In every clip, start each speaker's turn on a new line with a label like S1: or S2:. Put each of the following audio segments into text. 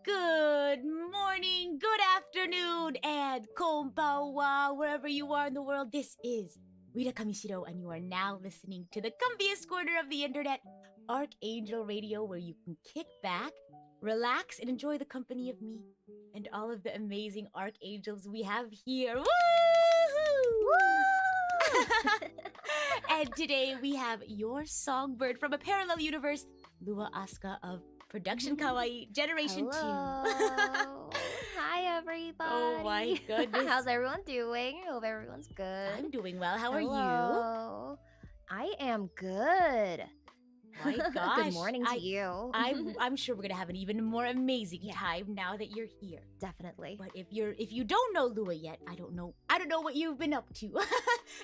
S1: Good morning, good afternoon, and konbanwa, wherever you are in the world. This is Rita Kamishiro, and you are now listening to the comfiest corner of the internet, RKNGL Radio, where you can kick back, relax, and enjoy the company of me and all of the amazing archangels we have here. Woo! And today we have your songbird from a parallel universe, Lua Asuka of Production Kawaii Generation 2.
S2: Hi, everybody.
S1: Oh my goodness.
S2: How's everyone doing? I hope everyone's good.
S1: I'm doing well. How are you?
S2: I am good.
S1: My gosh.
S2: Good morning to you.
S1: I'm sure we're gonna have an even more amazing time now that you're here.
S2: Definitely.
S1: But if you don't know Lua yet, I don't know what you've been up to.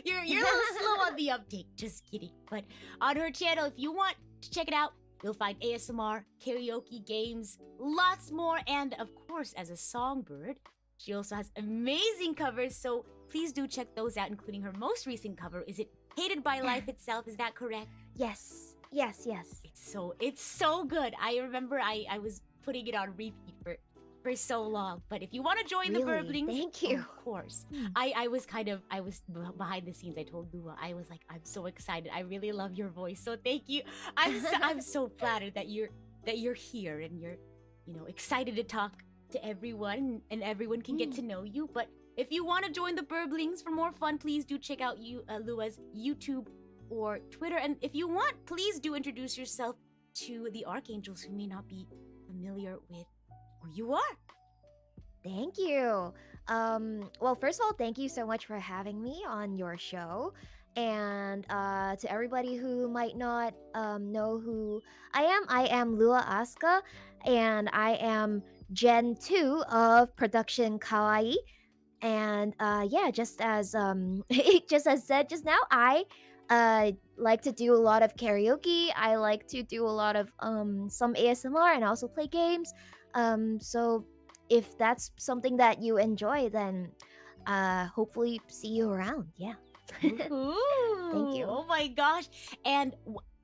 S1: you're a little slow on the uptake. Just kidding. But on her channel, if you want to check it out, you'll find ASMR, karaoke, games, lots more, and of course, as a songbird, she also has amazing covers, so please do check those out, including her most recent cover. Is it Hated by Life itself? Is that correct?
S2: Yes.
S1: It's so good. I remember I was putting it on repeat for so long. But if you want to join the Burblings,
S2: thank you.
S1: Of course. I was behind the scenes. I told Lua, I was like, I'm so excited. I really love your voice. So thank you. I'm so flattered that you're here and you're excited to talk to everyone and everyone can get to know you. But if you want to join the Burblings for more fun, please do check out Lua's YouTube or Twitter. And if you want, please do introduce yourself to the Archangels who may not be familiar with who you are.
S2: Thank you. Well, first of all, thank you so much for having me on your show. And to everybody who might not know who I am Lua Asuka, and I am Gen 2 of Production Kawaii. And just as said just now, I like to do a lot of karaoke. I like to do a lot of some ASMR and also play games. So if that's something that you enjoy, then hopefully see you around. Yeah.
S1: Ooh,
S2: thank you.
S1: Oh my gosh. And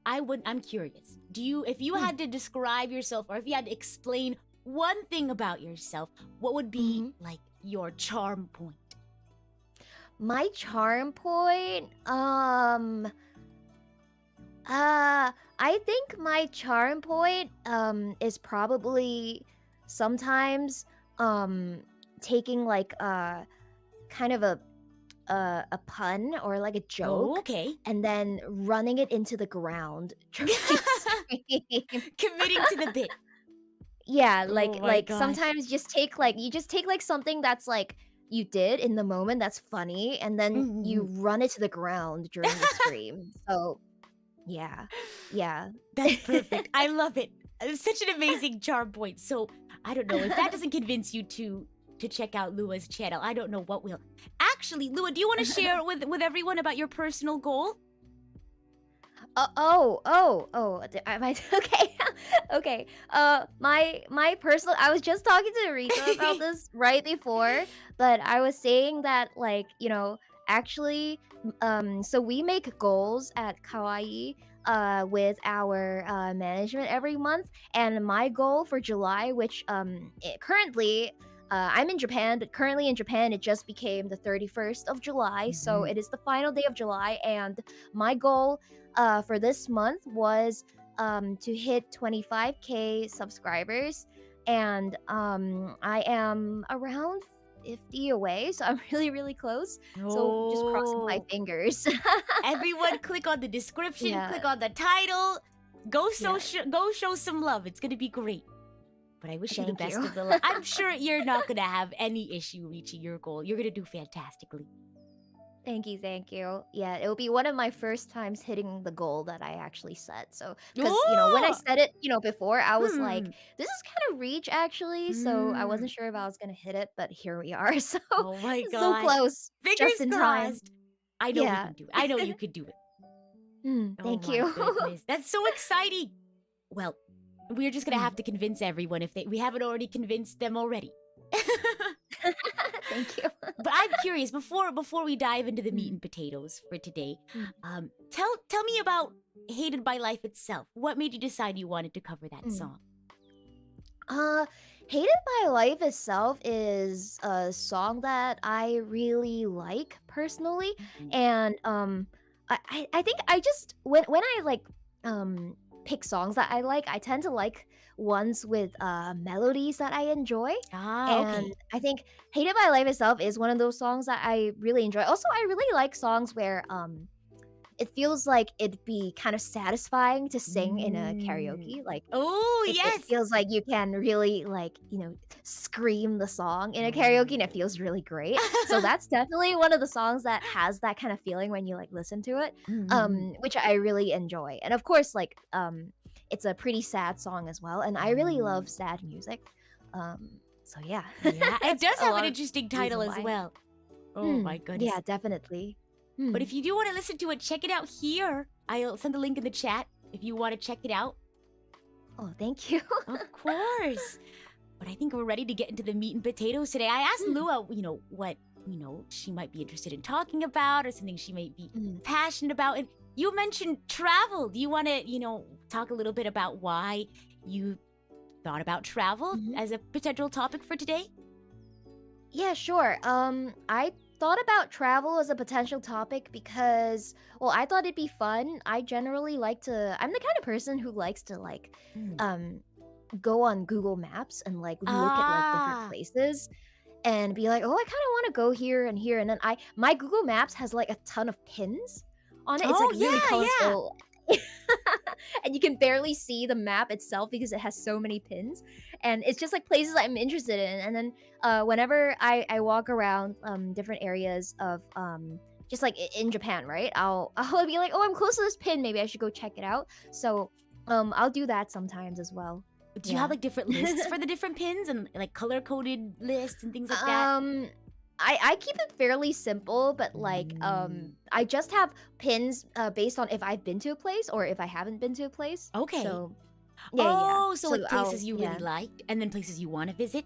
S1: I'm curious. If you had to describe yourself, or if you had to explain one thing about yourself, what would be like your charm point?
S2: My charm point, I think my charm point is probably sometimes taking like kind of a pun or like a joke, and then running it into the ground.
S1: Committing to the bit.
S2: Yeah, like sometimes you just take like something that's like you did in the moment that's funny, and then you run it to the ground during the stream. So yeah.
S1: That's perfect. I love it. It's such an amazing charm point. So I don't know if that doesn't convince you to check out Lua's channel. I don't know what will. Actually, Lua, do you want to share with everyone about your personal goal?
S2: Am I okay? Okay. My personal. I was just talking to Rita about this right before, but I was saying that actually, so we make goals at Kawaii with our management every month, and my goal for July, which currently. I'm in Japan, but currently in Japan, it just became the 31st of July. So it is the final day of July. And my goal for this month was to hit 25K subscribers. And I am around 50 away. So I'm really, really close. So just crossing my fingers.
S1: Everyone click on the description, click on the title. Go show some love. It's going to be great. But I wish you the best of the luck. I'm sure you're not going to have any issue reaching your goal. You're going to do fantastically.
S2: Thank you. Yeah, it'll be one of my first times hitting the goal that I actually set. So, because, when I said it, before, I was like, this is kind of reach, actually. So I wasn't sure if I was going to hit it, but here we are. So,
S1: oh my God.
S2: So close.
S1: Fingers
S2: just in
S1: crossed.
S2: Time.
S1: I know you can do it. I know you could do it.
S2: Thank you.
S1: Goodness. That's so exciting. Well, we're just gonna
S2: Mm.
S1: have to convince everyone if we haven't already convinced them already.
S2: Thank you.
S1: But I'm curious, before we dive into the meat
S2: Mm.
S1: and potatoes for today,
S2: Mm.
S1: tell me about Hated by Life itself. What made you decide you wanted to cover that
S2: Mm.
S1: song?
S2: Uh, Hated by Life itself is a song that I really like personally, and I think I just when I like pick songs that I like, I tend to like ones with melodies that I enjoy.
S1: Ah,
S2: And
S1: okay.
S2: I think Hated by Life itself is one of those songs that I really enjoy. Also, I really like songs where it feels like it'd be kind of satisfying to sing in a
S1: Mm.
S2: karaoke. Like
S1: Oh,
S2: it
S1: yes.
S2: feels like you can really like, scream the song in a karaoke and it feels really great. So that's definitely one of the songs that has that kind of feeling when you like listen to it.
S1: Mm-mm.
S2: Which I really enjoy. And of course, like it's a pretty sad song as well. And I really love sad music. So yeah.
S1: Yeah, it
S2: That's
S1: does
S2: a
S1: have an
S2: lot of
S1: interesting title
S2: reason
S1: as
S2: why.
S1: well. Oh my
S2: Yeah,
S1: goodness.
S2: definitely.
S1: But
S2: Hmm.
S1: if you do want to listen to it, check it out here. I'll send the link in the chat if you want to check it out.
S2: Oh, thank you.
S1: Of course. But I think we're ready to get into the meat and potatoes today. I asked Lua, what, she might be interested in talking about or something she might be
S2: Mm.
S1: passionate about. And you mentioned travel. Do you want to, talk a little bit about why you thought about travel
S2: Mhm.
S1: as a potential topic for today?
S2: Yeah, sure. I thought about travel as a potential topic because, well, I thought it'd be fun. I generally like to, I'm the kind of person who likes to like,
S1: Mm.
S2: um, go on Google Maps and like look at like different
S1: Ah.
S2: places and be like, oh, I kind of want to go here and here. And then my Google Maps has like a ton of pins on it. It's like
S1: Oh,
S2: really
S1: yeah, yeah.
S2: colorful. And you can barely see the map itself because it has so many pins. And it's just like places I'm interested in. And then whenever I walk around different areas of just like in Japan, right? I'll be like, oh, I'm close to this pin. Maybe I should go check it out. So I'll do that sometimes as well.
S1: Do you have
S2: Yeah.
S1: like different lists for the different pins and like color coded lists and things like that?
S2: I keep it fairly simple, but like I just have pins based on if I've been to a place or if I haven't been to a place.
S1: Okay.
S2: So yeah.
S1: Oh, so
S2: So
S1: like
S2: I'll
S1: places you really liked and then places you want to visit?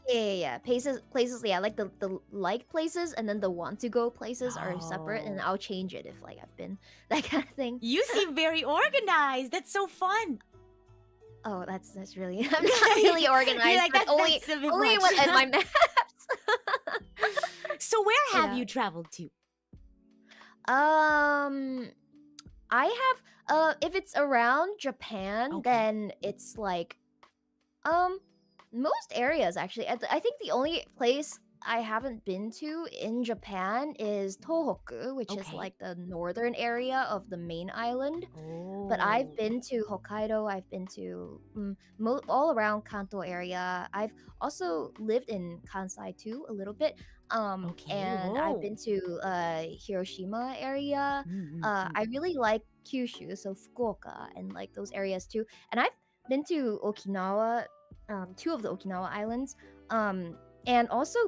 S2: yeah. Places yeah, like the like places and then the want to go places are separate and
S1: Oh.
S2: I'll change it if like I've been that kind of thing.
S1: You seem very organized. That's so fun.
S2: Oh, that's really I'm not really organized,
S1: You're like,
S2: but only
S1: that's a bit
S2: only
S1: much.
S2: when in my maps.
S1: So where have
S2: Yeah.
S1: you traveled to?
S2: I have if it's around Japan,
S1: Okay.
S2: then it's like most areas actually. I think the only place I haven't been to in Japan is Tohoku, which is
S1: Okay.
S2: like the northern area of the main island. But
S1: Oh.
S2: I've been to Hokkaido. I've been to all around Kanto area. I've also lived in Kansai too a little bit.
S1: Okay.
S2: And I've
S1: Whoa.
S2: been to Hiroshima area.
S1: Mm-hmm.
S2: I really like Kyushu, so Fukuoka and like those areas too. And I've been to Okinawa, two of the Okinawa islands, and also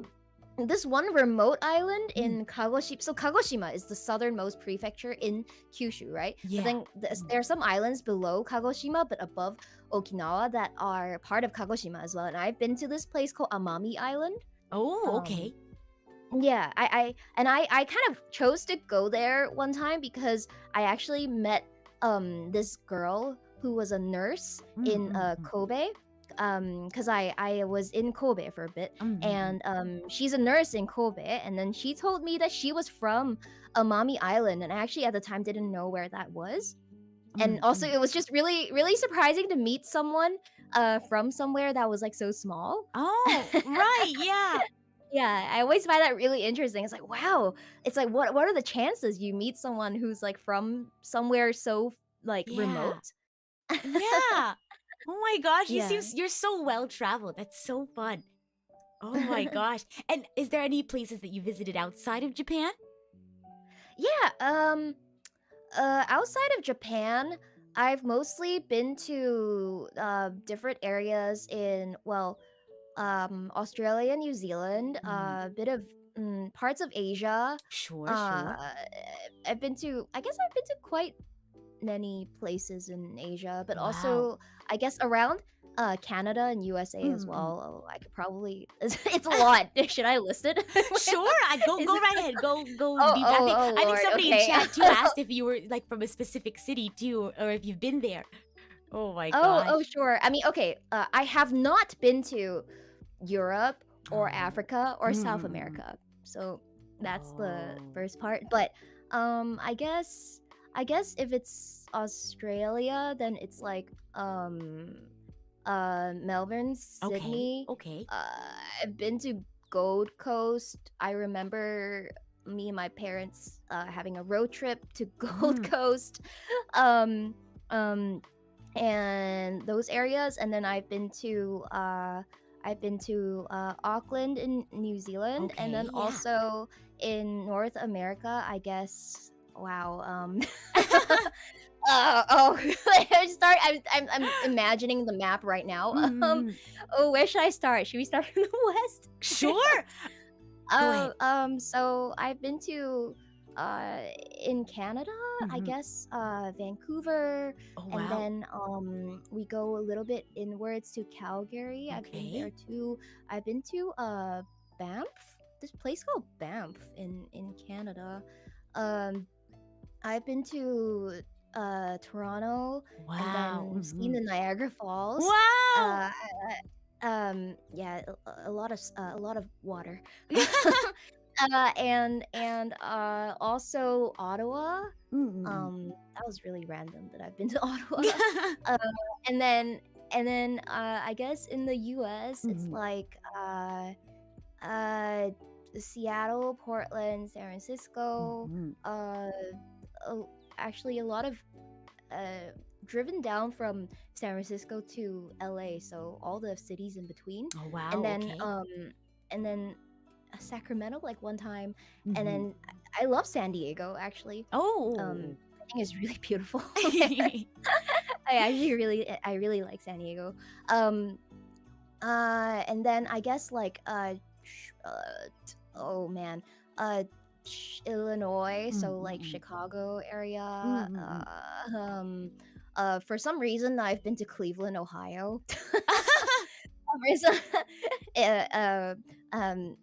S2: this one remote island in Kagoshima. So Kagoshima is the southernmost prefecture in Kyushu, right?
S1: Yeah.
S2: But then there are some islands below Kagoshima, but above Okinawa that are part of Kagoshima as well. And I've been to this place called Amami Island.
S1: Oh, okay.
S2: Yeah, I kind of chose to go there one time because I actually met this girl who was a nurse in Kobe. Because I was in Kobe for a bit, and she's a nurse in Kobe, and then she told me that she was from Amami Island, and I actually at the time didn't know where that was. And also it was just really really surprising to meet someone from somewhere that was like so small.
S1: Oh, right. Yeah.
S2: Yeah, I always find that really interesting. It's like, wow, it's like what are the chances you meet someone who's like from somewhere so like
S1: Yeah.
S2: remote?
S1: Yeah. Oh my gosh,
S2: Yeah.
S1: you're so well traveled. That's so fun. Oh my gosh. And is there any places that you visited outside of Japan?
S2: Yeah, outside of Japan, I've mostly been to different areas in Australia, New Zealand, a bit of parts of Asia.
S1: Sure,
S2: Uh,
S1: sure.
S2: I've been to, I guess I've been to quite many places in Asia, but
S1: Wow.
S2: also I guess around Canada and USA as
S1: Mm-mm.
S2: well. I could probably it's a lot. Should I list it?
S1: Sure, I go
S2: Is
S1: go
S2: it?
S1: right ahead. Go
S2: Oh,
S1: deep. I
S2: oh,
S1: think
S2: oh,
S1: I think
S2: Lord.
S1: somebody in
S2: Okay.
S1: chat too asked if you were like from a specific city too, or if you've been there. Oh my
S2: Oh,
S1: gosh.
S2: sure. I mean, okay. I have not been to Europe or
S1: Oh.
S2: Africa or South
S1: Mm-mm.
S2: America. So that's the
S1: Oh.
S2: first part. But I guess if it's Australia, then it's like Melbourne,
S1: Okay.
S2: Sydney.
S1: Okay.
S2: I've been to Gold Coast. I remember me and my parents having a road trip to Gold
S1: Mm.
S2: Coast. Um um and those areas, and then I've been to Auckland in New Zealand, and
S1: Okay.
S2: then
S1: Yeah.
S2: also in North America, I guess. Wow. Oh, I'm imagining the map right now.
S1: Mm-hmm.
S2: Oh, where should I start? Should we start from the west?
S1: Sure. Go ahead.
S2: So I've been to uh in Canada, I
S1: Mm-hmm.
S2: guess Vancouver,
S1: Oh
S2: and
S1: wow.
S2: then we go a little bit inwards to Calgary. I've been there
S1: Okay.
S2: too. I've been to Banff, this place called Banff in Canada. Um I've been to Toronto, and
S1: Wow.
S2: then seen
S1: Mm-hmm.
S2: the Niagara Falls.
S1: Wow.
S2: Uh, yeah, a lot of water. And also Ottawa.
S1: Mm-mm.
S2: That was really random that I've been to Ottawa. Uh, and then I guess in the U.S. it's
S1: Mm-hmm.
S2: like uh Seattle, Portland, San Francisco.
S1: Mm-hmm.
S2: Uh, a- Actually, a lot of uh driven down from San Francisco to LA, so all the cities in between.
S1: Oh
S2: And
S1: wow.
S2: then
S1: Okay.
S2: Sacramento like one time, and
S1: Mm-hmm.
S2: then I love San Diego actually.
S1: Oh.
S2: I think it's really beautiful there. I really like San Diego. Um and then I guess like oh man, Illinois, so like
S1: Mm-mm.
S2: Chicago area.
S1: Mm-mm.
S2: For some reason I've been to Cleveland, Ohio. Some reason, uh, uh, um,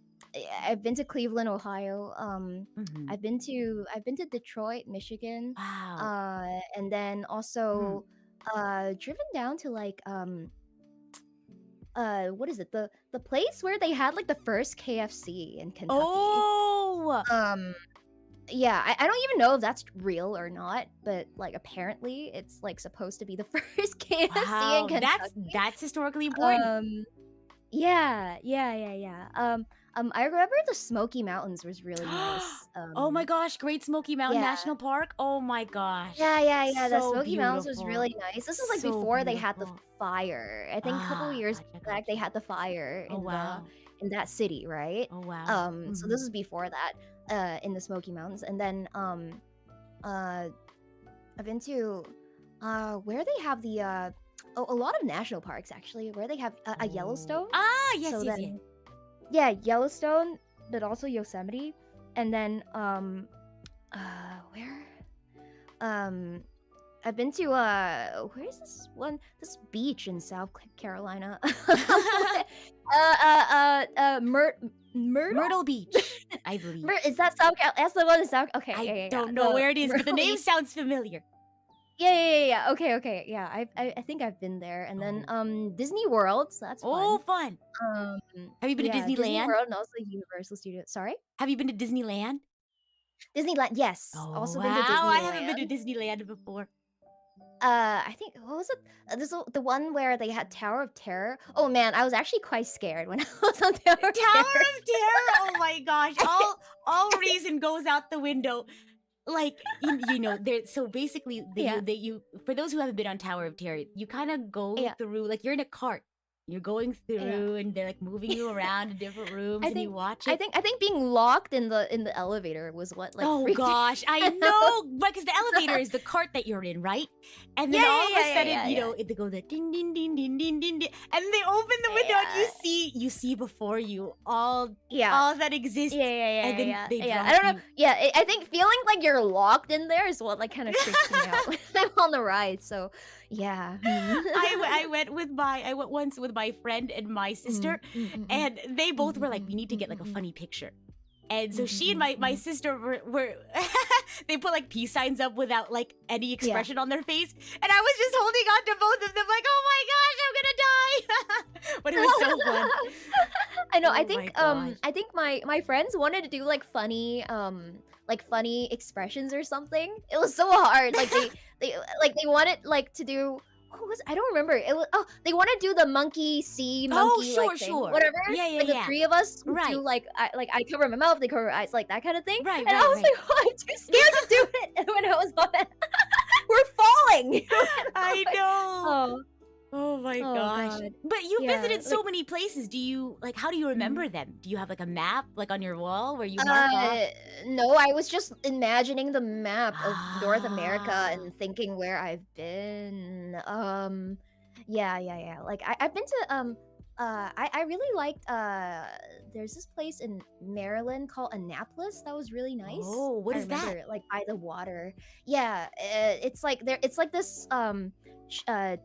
S2: I've been to Cleveland, Ohio.
S1: Mm-hmm.
S2: I've been to Detroit, Michigan,
S1: Wow.
S2: and then
S1: Mm.
S2: also driven down to like what is it, the place where they had like the first KFC in Kentucky.
S1: Oh.
S2: Um yeah, I don't even know if that's real or not, but like apparently it's like supposed to be the first KFC in
S1: Wow. That's
S2: Kentucky.
S1: that's historically important.
S2: Um yeah, yeah, yeah, yeah. I remember the Smoky Mountains was really nice.
S1: Oh my gosh, Great Smoky Mountain
S2: Yeah.
S1: National Park. Oh my gosh.
S2: Yeah. The
S1: So
S2: Smoky Mountains was
S1: beautiful.
S2: really nice. This is like
S1: So
S2: before they had the
S1: beautiful.
S2: fire. I think a couple
S1: Ah,
S2: years
S1: gotcha,
S2: back they
S1: gotcha.
S2: had the fire
S1: Oh wow.
S2: in that city, right?
S1: Oh wow.
S2: So
S1: Mm-hmm.
S2: this is before that, in the Smoky Mountains, and then uh, I've been to where they have the a lot of national parks actually, where they have a
S1: Oh.
S2: Yellowstone.
S1: Ah, yes,
S2: So
S1: yes, yes.
S2: then yeah, Yellowstone, but also Yosemite, and then where um I've been to where's this beach in South Carolina? Myrtle?
S1: Myrtle Beach, I believe.
S2: Is that South Carolina? That's the one in South. Okay,
S1: I
S2: yeah.
S1: don't know
S2: The
S1: where it is, but the
S2: Myrtle
S1: name
S2: Beach.
S1: sounds familiar.
S2: Yeah. Okay. Yeah, I think I've been there, and then
S1: Oh.
S2: Disney World, so that's
S1: Oh,
S2: fun.
S1: fun.
S2: Um,
S1: Have you been to
S2: yeah, Disney
S1: Disneyland?
S2: World and also Universal Studios. Sorry,
S1: Have you been to Disneyland?
S2: Disneyland. Yes,
S1: Oh
S2: also been to
S1: wow, I haven't been to
S2: Disneyland.
S1: Disneyland before.
S2: I think what was it? This is the one where they had Tower of Terror. Oh man, I was actually quite scared when I was on Tower of
S1: Tower
S2: Terror.
S1: of Terror. Oh my gosh, all reason goes out the window. Like you know, there. So basically,
S2: Yeah,
S1: you for those who haven't been on Tower of Terror, you kind of go
S2: yeah,
S1: through like you're in a cart. You're going
S2: yeah.
S1: through, and they're like moving you around in different rooms,
S2: I
S1: and you
S2: think
S1: watch
S2: I
S1: it.
S2: think I think being locked in the elevator was what like
S1: Oh
S2: freaked me
S1: gosh, I
S2: out.
S1: know, because the elevator is the cart that you're in, right? And then
S2: Yeah,
S1: all of a
S2: yeah, yeah,
S1: sudden,
S2: yeah, yeah,
S1: they go the ding ding ding ding ding ding, ding, and they open the window and
S2: Yeah.
S1: you see before you all
S2: Yeah.
S1: that exists,
S2: Yeah,
S1: and then
S2: yeah,
S1: they
S2: yeah.
S1: drop
S2: I don't know.
S1: you.
S2: Yeah, I think feeling like you're locked in there is what like kind of freaks me out when I'm on the ride. So, yeah.
S1: I went once with my friend and my sister, and they both were like, we need to get like a funny picture. And so she and my sister were they put like peace signs up without like any expression on their face, and I was just holding on to both of them like, oh my gosh, I'm gonna die. But it was so fun.
S2: I know.
S1: Oh my gosh.
S2: I think my friends wanted to do like funny expressions or something. It was so hard. Like they wanted like to do. What was I don't remember. It was they want to do the monkey see monkey like thing, whatever.
S1: Yeah,
S2: Like the three of us would
S1: Right.
S2: do like I cover my mouth, they cover my eyes, like that kind of thing.
S1: Right,
S2: And I was like, oh, I'm too scared to do it. And when I was on it, we're falling.
S1: I know.
S2: Oh,
S1: Oh my
S2: oh
S1: gosh.
S2: God.
S1: But you
S2: Yeah,
S1: visited so
S2: like
S1: many places. Do you like how do you remember them? Do you have like a map like on your wall where you mark off?
S2: No, I was just imagining the map of North America
S1: Ah.
S2: and thinking where I've been. Yeah. Like I've been to I really liked there's this place in Maryland called Annapolis that was really nice.
S1: Oh, what
S2: I
S1: is
S2: remember
S1: that?
S2: it, like by the water. Yeah, it's like there it's like this sh- uh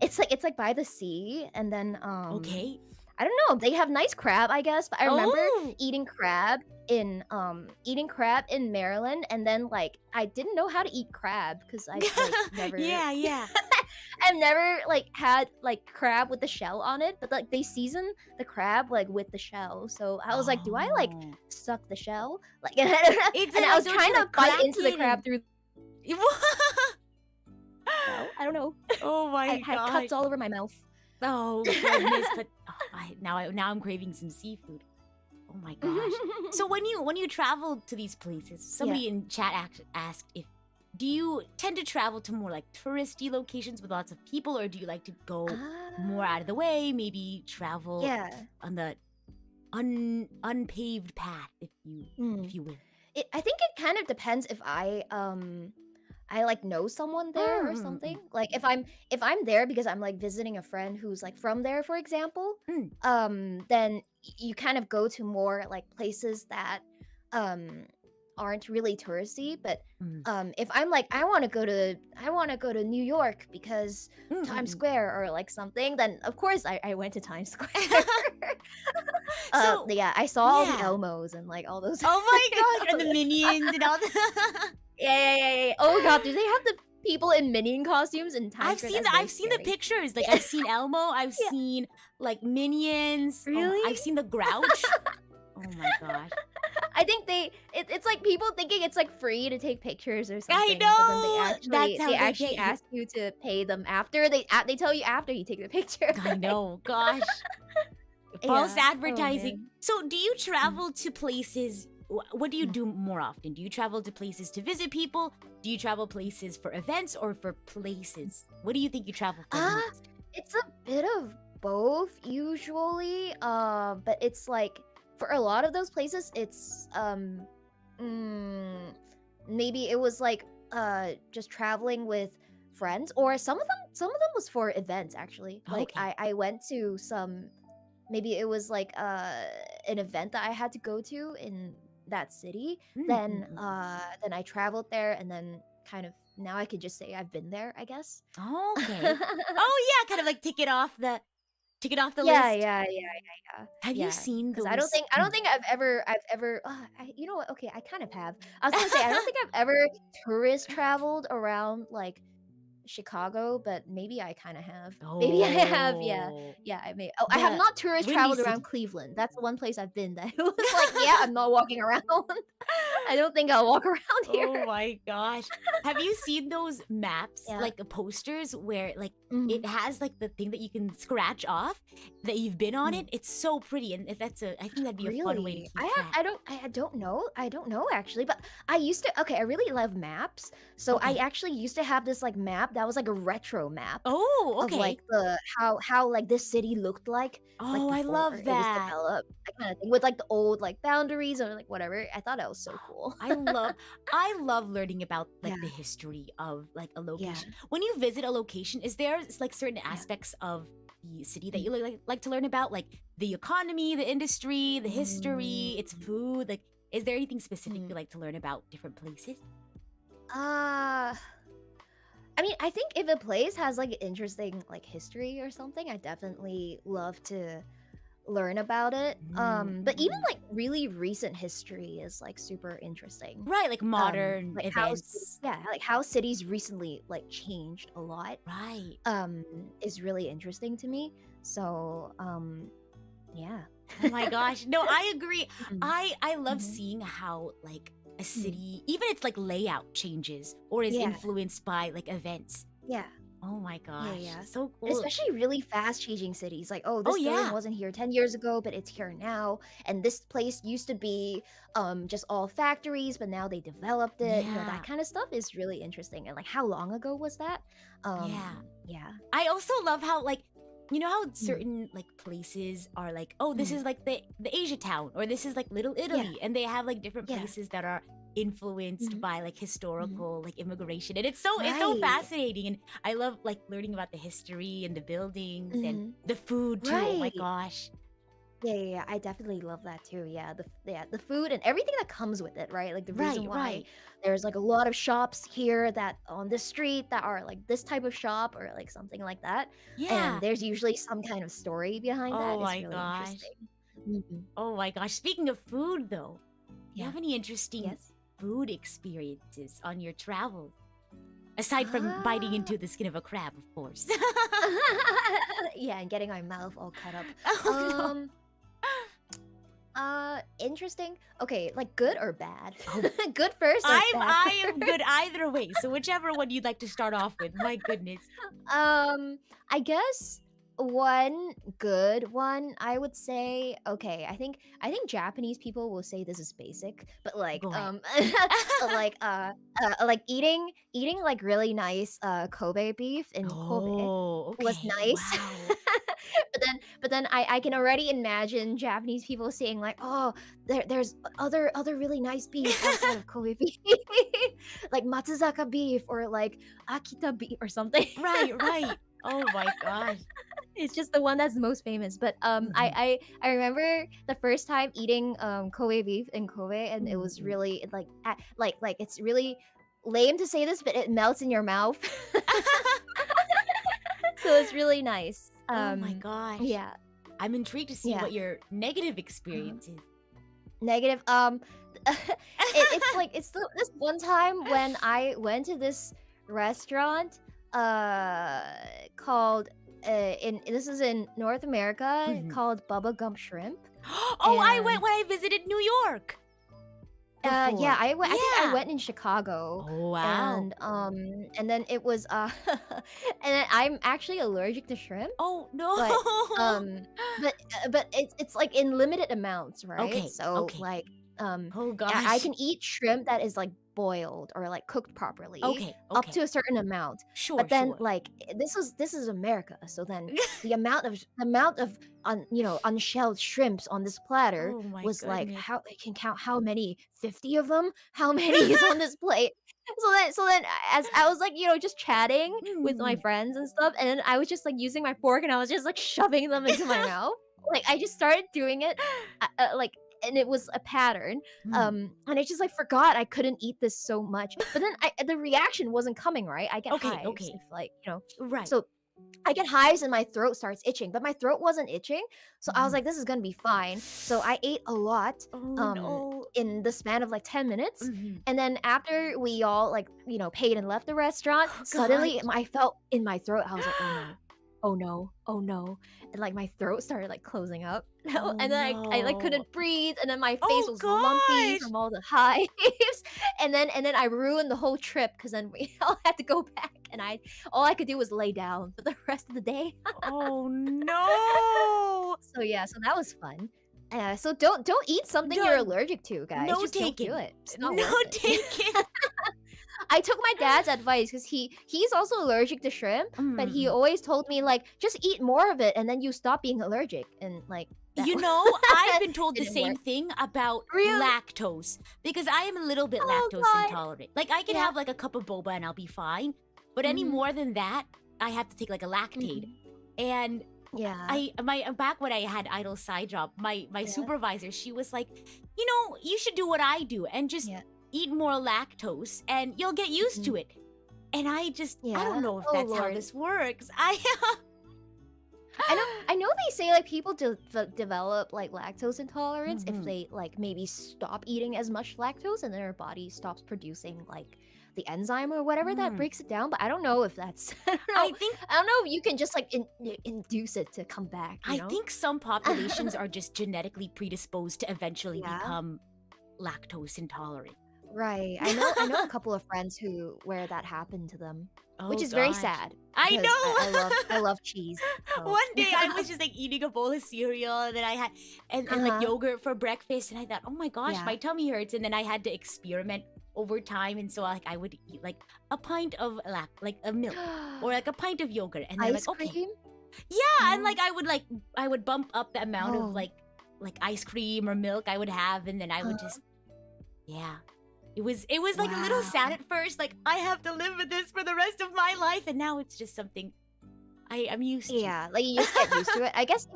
S2: it's like by the sea, and then
S1: Okay.
S2: I don't know. They have nice crab, I guess, but I remember
S1: Oh.
S2: eating crab in Maryland, and then like I didn't know how to eat crab because I like never
S1: Yeah.
S2: I've never like had like crab with the shell on it, but like they season the crab like with the shell. So I was like, do I like
S1: Oh.
S2: suck the shell? Like
S1: It's
S2: and I
S1: like,
S2: was
S1: don't
S2: trying
S1: you
S2: to
S1: like
S2: bite
S1: crack
S2: into the
S1: it
S2: crab
S1: and
S2: through no, I don't know.
S1: Oh
S2: I
S1: my
S2: had
S1: gosh.
S2: cuts all over my mouth.
S1: Oh goodness, but now I'm craving some seafood. Oh my gosh. So when you travel to these places, somebody in chat asked if do you tend to travel to more like touristy locations with lots of people, or do you like to go more out of the way, maybe travel
S2: Yeah.
S1: on the unpaved path, if you will?
S2: I think it kind of depends if I like know someone there or
S1: Mm,
S2: something. Like if I'm there because I'm like visiting a friend who's like from there, for example, then you kind of go to more like places that um aren't really touristy. But
S1: mm,
S2: if I'm like I want to go to New York because Times
S1: mm.
S2: Square or like something, then of course I went to Times Square.
S1: So
S2: Yeah, I saw all the
S1: yeah.
S2: Elmos and like all those.
S1: Oh my gosh,
S2: all
S1: and the
S2: those-
S1: minions and all that.
S2: Yeah. Oh god, do they have the people in minion costumes in Times Square? That's very
S1: I've seen the
S2: scary.
S1: pictures. Like I've seen Elmo, I've
S2: Yeah.
S1: seen like minions. Oh,
S2: Really?
S1: I've seen the Grouch. Oh my gosh.
S2: I think it's like people thinking it's like free to take pictures or something.
S1: know!
S2: But then
S1: That's how
S2: they
S1: they
S2: actually
S1: get you.
S2: ask you to pay them after they tell you after you take the picture.
S1: I know, gosh. False
S2: Yeah. Oh,
S1: advertising.
S2: man.
S1: So, do you travel to places? What do you do more often? Do you travel to places to visit people? Do you travel places for events or for places? What do you think you travel for
S2: Ah,
S1: most?
S2: it's a bit of both usually. But it's like for a lot of those places, it's maybe it was like just traveling with friends, or some of them was for events actually. Like
S1: Okay.
S2: I went to some, maybe it was like an event that I had to go to in that city. Then I traveled there, and then kind of now I could just say I've been there, I guess.
S1: Okay. Oh yeah, kind of like tick it off the
S2: Yeah,
S1: list.
S2: yeah.
S1: Have you
S2: Yeah,
S1: seen
S2: because
S1: those?
S2: I don't think I've ever. You know what? Okay, I kind of have. I was gonna say I don't think I've ever tourist traveled around like Chicago, but maybe I kind of have. Maybe I have. Yeah,
S1: Oh,
S2: yeah. I may. Oh, I have
S1: the
S2: not tourist
S1: Windy
S2: traveled around
S1: City.
S2: Cleveland. That's the one place I've been that it was like, yeah, I'm not walking around. I don't think I'll walk around here.
S1: Oh my gosh. Have you seen those maps,
S2: Yeah.
S1: like posters where like
S2: Mhm.
S1: it has like the thing that you can scratch off that you've been on it? It's so pretty, and I think that'd be a fun way to
S2: Really?
S1: keep track.
S2: I don't know. I don't know actually, but I used to okay, I really love maps. So I
S1: Okay.
S2: actually used to have this like map that was like a retro map
S1: Oh,
S2: of
S1: okay.
S2: like the how like this city looked like
S1: Oh, I
S2: before
S1: love
S2: it was
S1: that.
S2: developed. That kind of thing with like the old like boundaries or like whatever. I thought that was so cool.
S1: I love learning about like
S2: Yeah.
S1: the history of like a
S2: Yeah.
S1: location. When you visit a location, is there like certain aspects of the city that you like to learn about, like the economy, the industry, the history, its food? Like, is there anything specific you like to learn about different places?
S2: Uh I mean, I think if a place has like interesting like history or something, I definitely love to learn about it. But even like really recent history is like super interesting.
S1: Right, like modern
S2: Like
S1: events.
S2: like how cities recently like changed a lot.
S1: Right.
S2: Is really interesting to me. So yeah.
S1: Oh my gosh. No, I agree.
S2: Mhm.
S1: I love
S2: Mhm.
S1: seeing how like a city, even its like layout changes or is
S2: Yeah.
S1: influenced by like events.
S2: Yeah.
S1: Oh my gosh.
S2: Yeah.
S1: So
S2: And
S1: cool.
S2: especially really fast changing cities. Like, oh,
S1: Oh
S2: this building
S1: yeah.
S2: wasn't here 10 years ago, but it's here now. And this place used to be just all factories, but now they developed it. You know,
S1: Yeah.
S2: that kind of stuff is really interesting. And like how long ago was that?
S1: Yeah.
S2: Yeah.
S1: I also love how like you know how certain like places are like, oh, this is like the Asia town, or this is like Little Italy, and they have like different
S2: Yeah.
S1: places that are influenced by like historical like immigration, and it's so
S2: Right.
S1: fascinating, and I love like learning about the history and the buildings and the food too. Oh my
S2: Right.
S1: gosh.
S2: Yeah. I definitely love that too. Yeah. The food and everything that comes with it, right? Like the reason why
S1: Right.
S2: there's like a lot of shops here that on the street that are like this type of shop or like something like that.
S1: Yeah.
S2: And there's usually some kind of story behind that.
S1: Oh
S2: It's
S1: my
S2: really
S1: gosh.
S2: interesting. Mhm.
S1: Oh my gosh. Speaking of food though, do you
S2: Yeah.
S1: have any interesting
S2: Yes.
S1: food experiences on your travels? Aside from biting into the skin of a crab, of course.
S2: Yeah, and getting my mouth all cut up.
S1: Oh no.
S2: Interesting. Okay, like good or bad? Good first or bad
S1: I am
S2: first?
S1: good either way. So whichever one you'd like to start off with. My goodness.
S2: I guess one good one I would say. Okay, I think Japanese people will say this is basic, but like
S1: Go ahead.
S2: like eating like really nice Kobe beef in Kobe
S1: Oh,
S2: was
S1: okay.
S2: nice.
S1: Wow.
S2: but then I can already imagine Japanese people saying like, oh, there's other really nice beef outside of Kobe beef, like Matsuzaka beef or like Akita beef or something.
S1: Right. Oh my gosh.
S2: It's just the one that's most famous. But I remember the first time eating Kobe beef in Kobe, and it was really like it's really lame to say this, but it melts in your mouth. So it's really nice.
S1: Oh my gosh.
S2: Yeah.
S1: I'm intrigued to see
S2: Yeah.
S1: what your negative experience is.
S2: Negative. It's like this one time when I went to this restaurant called this is in North America called Bubba Gump Shrimp.
S1: Oh, I went
S2: And
S1: when I visited New York.
S2: yeah,
S1: Before.
S2: I think I
S1: Yeah.
S2: went in Chicago.
S1: Oh wow.
S2: And then it was and then I'm actually allergic to shrimp,
S1: Oh no.
S2: but it's like in limited amounts, right?
S1: Okay.
S2: So
S1: Okay.
S2: like
S1: Oh
S2: I
S1: gosh.
S2: can eat shrimp that is like boiled or like cooked properly
S1: Okay.
S2: up
S1: Okay.
S2: to a certain amount.
S1: Sure.
S2: But then
S1: Sure.
S2: like this is America, so then the amount of unshelled shrimps on this platter
S1: Oh my
S2: was like
S1: goodness.
S2: how I can count how many 50 of them, how many is on this plate. So then as I was like just chatting with my
S1: Mm.
S2: friends and stuff, and then I was just like using my fork and I was just like shoving them into my mouth. Like I just started doing it like, and it was a pattern.
S1: Mm.
S2: And I just like forgot I couldn't eat this so much. But then the reaction wasn't coming, right? I get
S1: Okay.
S2: hives
S1: Okay.
S2: if like
S1: Right.
S2: so I get hives and my throat starts itching, but my throat wasn't itching. So I was
S1: Mhm.
S2: like, this is gonna be fine. So I ate a lot
S1: Oh no.
S2: in the span of like 10 minutes.
S1: Mhm.
S2: And then after we all like, paid and left the restaurant,
S1: Oh
S2: suddenly
S1: gosh.
S2: I felt in my throat, I was like, oh no. Oh no, oh no. And like my throat started like closing up.
S1: Oh
S2: And then I like
S1: no.
S2: couldn't breathe, and then my face
S1: Oh
S2: was lumpy
S1: gosh.
S2: from all the hives. And then I ruined the whole trip because then we all had to go back, and all I could do was lay down for the rest of the day.
S1: Oh no.
S2: So yeah, so that was fun. So don't eat something you're
S1: Don't.
S2: allergic to, guys.
S1: No
S2: Just don't do
S1: taken.
S2: it. It's not
S1: No
S2: worth it.
S1: taken.
S2: I took my dad's advice because he's also allergic to shrimp, but he
S1: Mm.
S2: always told me like just eat more of it and then you stop being allergic. And like that
S1: You know, I've been told the
S2: didn't
S1: same
S2: work.
S1: thing about
S2: Really?
S1: lactose because I am a little bit
S2: Oh
S1: lactose
S2: god.
S1: intolerant. Like I can
S2: Yeah.
S1: have like a cup of boba and I'll be fine, but any
S2: Mhm.
S1: more than that, I have to take like a lactate.
S2: Mhm.
S1: And
S2: Yeah.
S1: I my back when I had idle side job, my
S2: Yeah.
S1: supervisor, she was like, you should do what I do and just
S2: Yeah.
S1: eat more lactose and you'll get used to
S2: Mhm.
S1: it. And I don't
S2: Yeah.
S1: know if
S2: Oh
S1: that's how
S2: Lord.
S1: this works.
S2: I know they say like people develop like lactose intolerance if
S1: Mhm.
S2: they like maybe stop eating as much lactose and then their body stops producing like the enzyme or whatever that
S1: Mm.
S2: breaks it down. But I don't know if that's I don't
S1: I
S2: know.
S1: think
S2: I don't know if you can just like induce it to come back. You
S1: I
S2: know?
S1: think some populations are just genetically predisposed to eventually
S2: Yeah.
S1: become lactose intolerant.
S2: Right. I know a couple of friends who where that happened to them, which
S1: Oh
S2: is very
S1: gosh.
S2: sad
S1: I
S2: because I
S1: know.
S2: love cheese. So
S1: One day I was just like eating a bowl of cereal and then I had and like
S2: uh-huh.
S1: yogurt for breakfast and I thought, "Oh my gosh,
S2: Yeah.
S1: my tummy hurts." And then I had to experiment over time and so like I would eat like a pint of like a milk or like a pint of yogurt and then I'm
S2: Ice
S1: like, "Okay."
S2: cream?
S1: Yeah, and
S2: Oh.
S1: like I would bump up the amount of
S2: Oh.
S1: like ice cream or milk I would have and then I would
S2: Uh,
S1: just yeah. It was like a little sad
S2: wow.
S1: at first, like I have to live with this for the rest of my life, and now it's just something I'm used to.
S2: Yeah, like you just get used to it. I guess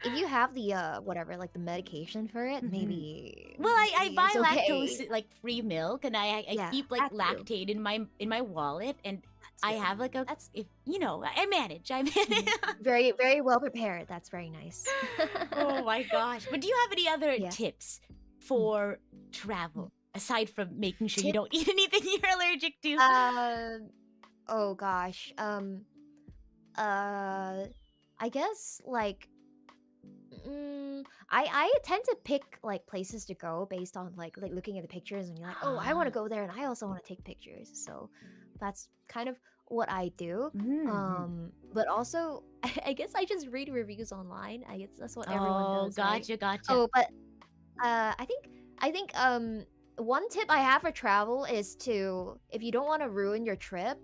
S2: if you have the whatever, like the medication for it,
S1: Mhm.
S2: maybe
S1: Well, I
S2: maybe
S1: buy
S2: it's okay.
S1: lactose like free milk, and I
S2: Yeah,
S1: keep like
S2: that too.
S1: lactate in my wallet, and
S2: That's
S1: I
S2: good.
S1: have like a
S2: That's
S1: if I manage. I
S2: mhm.
S1: manage.
S2: Very very well prepared. That's very nice.
S1: Oh my gosh! But do you have any other
S2: Yeah.
S1: tips
S2: Mm,
S1: for
S2: mm.
S1: travel aside from making sure you
S2: Tip
S1: don't eat anything you're allergic to?
S2: um oh gosh. Uh I guess like I tend to pick like places to go based on like looking at the pictures and be like, oh, I want to
S1: Ah.
S2: go there and I also want to take pictures. So that's kind of what I do.
S1: Mm-hmm.
S2: But also I guess I just read reviews online. I guess that's what everyone
S1: Oh,
S2: does, right?
S1: gotcha, gotcha.
S2: Oh, but I think one tip I have for travel is to if you don't want to ruin your trip,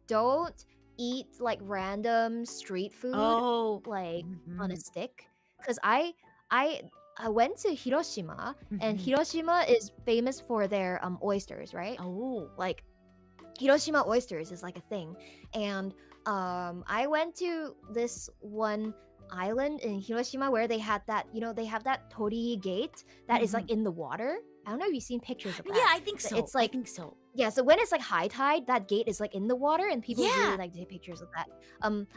S2: don't eat like random street food
S1: Oh.
S2: like on a
S1: Mm-hmm.
S2: stick because I I went to Hiroshima and
S1: Mm-hmm.
S2: Hiroshima is famous for their oysters, right?
S1: Oh.
S2: Like Hiroshima oysters is like a thing. And I went to this one island in Hiroshima where they had that, they have that Torii gate that is
S1: Mm-hmm.
S2: like in the water. I don't know if you've seen pictures of
S1: Yeah,
S2: that.
S1: I think so.
S2: It's
S1: I
S2: like
S1: think so.
S2: yeah, so when it's like high tide, that gate is like in the water and people really
S1: Yeah.
S2: like to take pictures of that.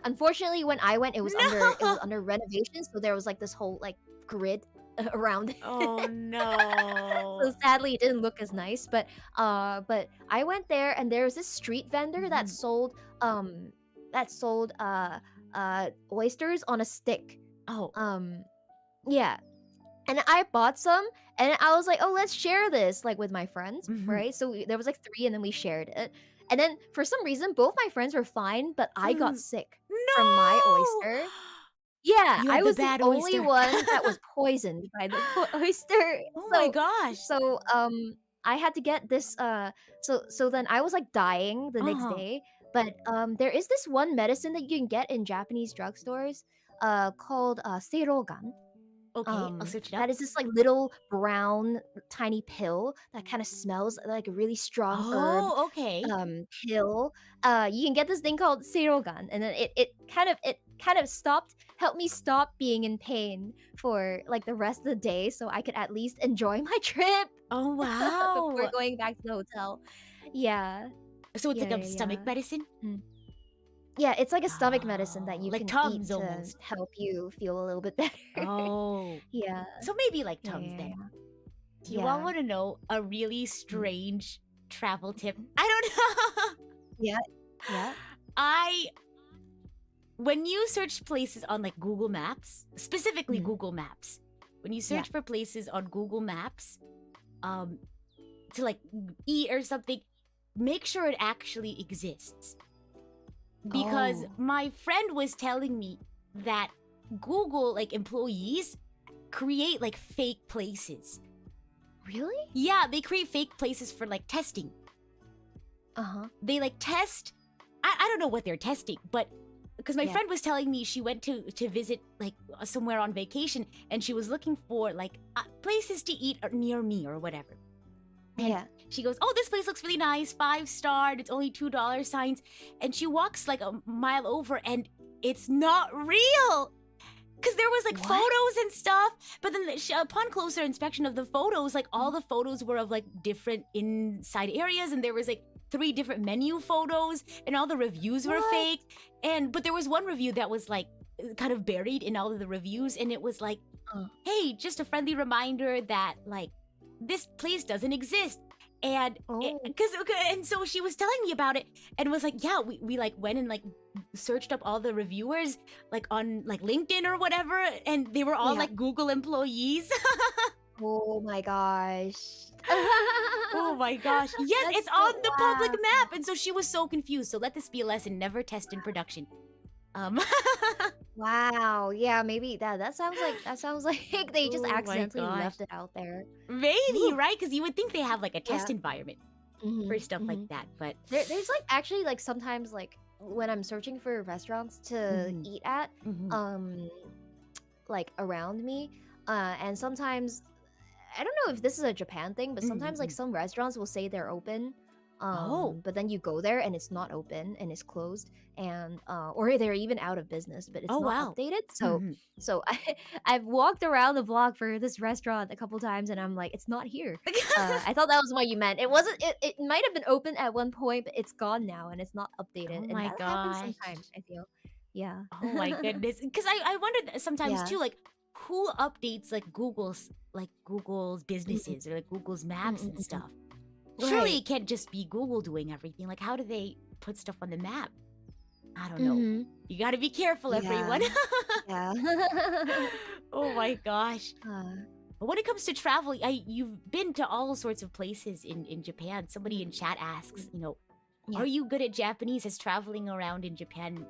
S2: Unfortunately when I went it was
S1: No.
S2: under renovation, so there was like this whole like grid around
S1: Oh
S2: it.
S1: no.
S2: So sadly it didn't look as nice, but I went there and there was this street vendor that
S1: Mm-hmm.
S2: sold oysters on a stick.
S1: Oh.
S2: Um yeah, and I bought some and I was like, "Oh, let's share this like with my friends,"
S1: Mm-hmm.
S2: right? So there was like 3 and then we shared it. And then for some reason both my friends were fine, but I got
S1: Mm.
S2: sick from my
S1: No.
S2: oyster. Yeah,
S1: You
S2: I
S1: had the
S2: was the
S1: bad
S2: only
S1: oyster.
S2: one that was poisoned by the oyster.
S1: Oh my
S2: So
S1: gosh.
S2: so I had to get this so then I was like dying the next
S1: Uh-huh.
S2: day, but there is this one medicine that you can get in Japanese drugstores called seirogan.
S1: Okay, I'll search it up.
S2: That is this like little brown tiny pill that kind of smells like a really strong herb
S1: Oh, okay.
S2: pill. You can get this thing called Serogan, and then it kind of helped me stop being in pain for like the rest of the day, so I could at least enjoy my trip
S1: Oh
S2: before
S1: wow.
S2: going back to the hotel. Yeah,
S1: So it's like
S2: yeah,
S1: a
S2: yeah,
S1: stomach
S2: yeah.
S1: medicine?
S2: Mm. Yeah, it's like a stomach medicine that
S1: Oh,
S2: you
S1: like
S2: can eat
S1: Tums
S2: to
S1: almost.
S2: help you feel a little bit better.
S1: Oh.
S2: Yeah,
S1: So maybe like
S2: yeah,
S1: Tums
S2: yeah,
S1: then.
S2: yeah.
S1: Do you all
S2: Yeah.
S1: want to know a really
S2: Mm.
S1: strange travel tip?
S2: Mhm.
S1: I don't know.
S2: Yeah, yeah.
S1: I when you search places on like Google Maps, specifically
S2: Mm.
S1: Google Maps, when you
S2: Yeah.
S1: search for places on Google Maps, um, to like eat or something, make sure it actually exists. Because
S2: Oh,
S1: my friend was telling me that Google like employees create like fake places.
S2: really?
S1: Yeah, they create fake places for like testing.
S2: Uh-huh.
S1: They like test I don't know what they're testing, but because my
S2: Yeah.
S1: friend was telling me she went to visit like somewhere on vacation and she was looking for like places to eat near me or whatever. And
S2: Yeah.
S1: she goes, "Oh, this place looks really nice, 5-star. It's only $2 signs." And she walks like a mile over, and it's not real. Because there was like
S2: What?
S1: photos and stuff, but then upon closer inspection of the photos, like all the photos were of like different inside areas, and there was like 3 different menu photos, and all the reviews were
S2: What?
S1: fake. But there was one review that was like kind of buried in all of the reviews, and it was like,
S2: Uh.
S1: hey, just a friendly reminder that like this place doesn't exist. And
S2: Oh.
S1: and so she was telling me about it and was like, yeah, we like went and like searched up all the reviewers like on like LinkedIn or whatever, and they were all
S2: Yeah.
S1: like Google employees.
S2: Oh my gosh.
S1: Oh my gosh. Yes,
S2: That's
S1: it's
S2: so
S1: on the public
S2: wow.
S1: map. And so she was so confused. So let this be a lesson. Never test in production.
S2: Wow. Yeah, maybe that sounds like they just
S1: Oh my
S2: accidentally
S1: gosh.
S2: left it out there.
S1: Maybe,
S2: Ooh.
S1: right? Because you would think they have like a
S2: Yeah.
S1: test environment for stuff like that. But
S2: There's like actually like sometimes like when I'm searching for restaurants to
S1: Mhm.
S2: eat at,
S1: Mhm.
S2: like around me, and sometimes I don't know if this is a Japan thing, but sometimes like
S1: Mhm.
S2: some restaurants will say they're open,
S1: Oh.
S2: but then you go there and it's not open and it's closed, and or they're even out of business, but it's
S1: Oh,
S2: not
S1: wow.
S2: updated. So
S1: Mhm.
S2: so I've walked around the block for this restaurant a couple times, and I'm like, it's not here. I thought that was what you meant. It wasn't. It might have been open at one point, but it's gone now and it's not updated,
S1: Oh
S2: and
S1: my
S2: that happens
S1: gosh.
S2: sometimes, I feel. Yeah.
S1: Oh my goodness. Because I wondered sometimes
S2: Yeah.
S1: too, like who updates like Google's
S2: Mm-mm,
S1: businesses or like Google's maps and
S2: mm-mm.
S1: stuff. Surely
S2: Right.
S1: it can't just be Google doing everything. Like how do they put stuff on the map? I don't know.
S2: Mm-hmm.
S1: You gotta be careful, everyone.
S2: Yeah.
S1: Oh my gosh.
S2: Uh,
S1: But when it comes to travel, you've been to all sorts of places in Japan. Somebody in chat asks,
S2: Yeah.
S1: are you good at Japanese? Has traveling around in Japan,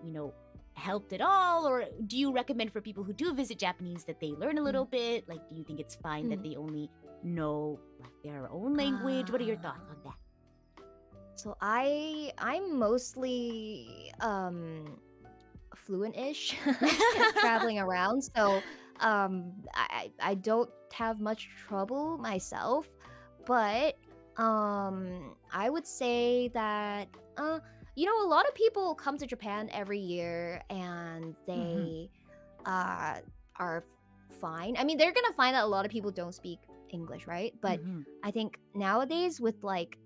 S1: helped at all? Or do you recommend for people who do visit Japanese that they learn a little bit? Like, do you think it's fine that they only know like their own language? What are your thoughts on that?
S2: So I'm mostly fluent-ish traveling around. So I don't have much trouble myself, but I would say that a lot of people come to Japan every year and they are fine. I mean, they're gonna find that a lot of people don't speak English, right? But
S1: Mhm.
S2: I think nowadays with like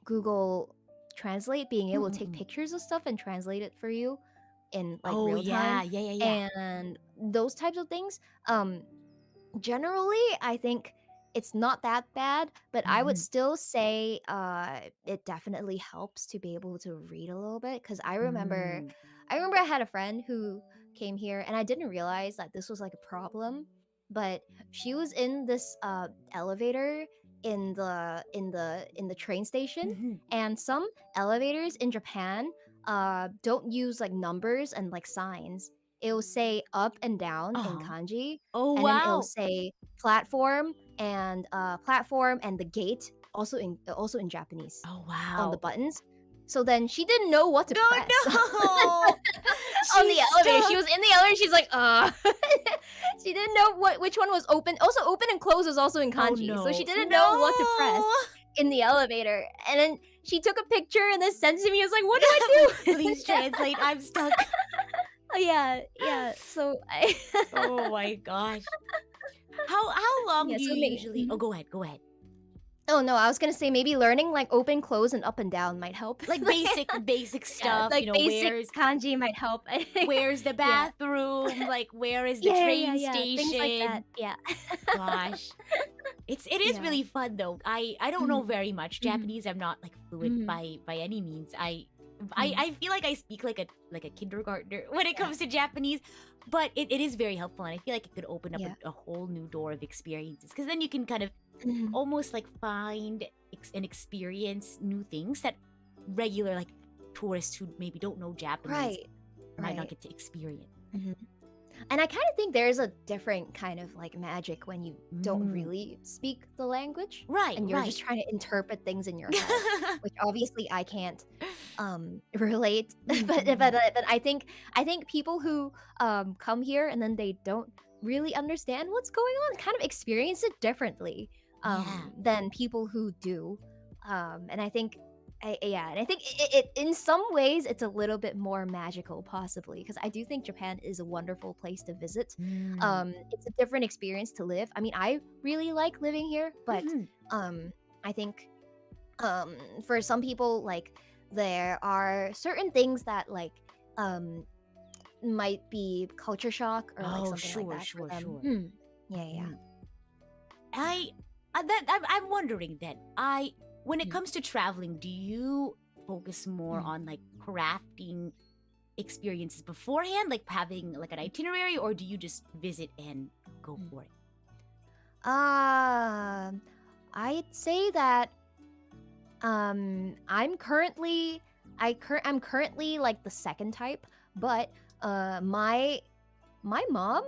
S2: Google Translate being able to take
S1: Mm-mm-mm.
S2: pictures of stuff and translate it for you in like
S1: Oh
S2: real time
S1: yeah.
S2: and those types of things, generally I think it's not that bad, but I would
S1: Mhm.
S2: still say it definitely helps to be able to read a little bit, because
S1: Mm.
S2: I remember I had a friend who came here and I didn't realize that this was like a problem, but she was in this elevator in the train station,
S1: Mhm.
S2: and some elevators in Japan don't use like numbers and like signs. It'll say up and down in
S1: Uh-huh.
S2: kanji,
S1: Oh
S2: and then it'll
S1: wow.
S2: say platform and the gate also in Japanese
S1: Oh
S2: on the
S1: wow.
S2: buttons. So then she didn't know what to press
S1: Oh no.
S2: on the
S1: She's
S2: elevator. She
S1: stuck.
S2: was in the elevator. She's like, she didn't know which one was open. Also, open and close was also in
S1: Oh
S2: kanji, so she
S1: no.
S2: didn't know what to press
S1: No.
S2: in the elevator. And then she took a picture and then sent it to me. I was like, what do I do?
S1: Please translate. I'm stuck.
S2: Yeah. So I
S1: Oh my gosh. How long
S2: yeah.
S1: do
S2: So
S1: you
S2: maybe.
S1: usually? Oh, go ahead. Go ahead.
S2: Oh no, I was gonna say maybe learning like open, close, and up and down might help.
S1: Like basic
S2: Yeah,
S1: stuff.
S2: like basic
S1: Where's
S2: kanji might help. I think.
S1: where's the
S2: Yeah.
S1: bathroom? Like where is the train
S2: Yeah. Things like that.
S1: station?
S2: Yeah.
S1: Gosh. It is
S2: Yeah.
S1: really fun though. I don't know
S2: Mhm,
S1: very much
S2: mhm,
S1: Japanese. I'm not like fluent
S2: mhm,
S1: by any means. I I
S2: mhm.
S1: I feel like I speak like a kindergartner when it
S2: Yeah.
S1: comes to Japanese, but it is very helpful and I feel like it could open up
S2: Yeah.
S1: a whole new door of experiences because then you can kind of
S2: Mhm.
S1: almost like find and experience new things that regular like tourists who maybe don't know Japanese
S2: Right.
S1: might not
S2: Right.
S1: get to experience.
S2: Mhm. And I kind of think there's a different kind of like magic when you don't
S1: Mm.
S2: really speak the language
S1: Right,
S2: and you're
S1: right.
S2: just trying to interpret things in your head, which obviously I can't relate. But I think people who come here and then they don't really understand what's going on kind of experience it differently
S1: Yeah.
S2: than people who do. And I think Yeah, and I think it in some ways it's a little bit more magical, possibly, because I do think Japan is a wonderful place to visit.
S1: Mm.
S2: It's a different experience to live. I mean, I really like living here, but
S1: Mhm.
S2: I think um for some people, like, there are certain things that, like, um might be culture shock or like
S1: Oh,
S2: something like
S1: sure,
S2: that for
S1: sure,
S2: them.
S1: sure.
S2: Yeah, yeah.
S1: Mm. I I'm wondering then. When it
S2: Mm,
S1: comes to traveling, do you focus more
S2: mm,
S1: on like crafting experiences beforehand, like having like an itinerary, or do you just visit and go
S2: mm.
S1: for it?
S2: Um, I'd say that I'm currently I'm currently like the second type, but my mom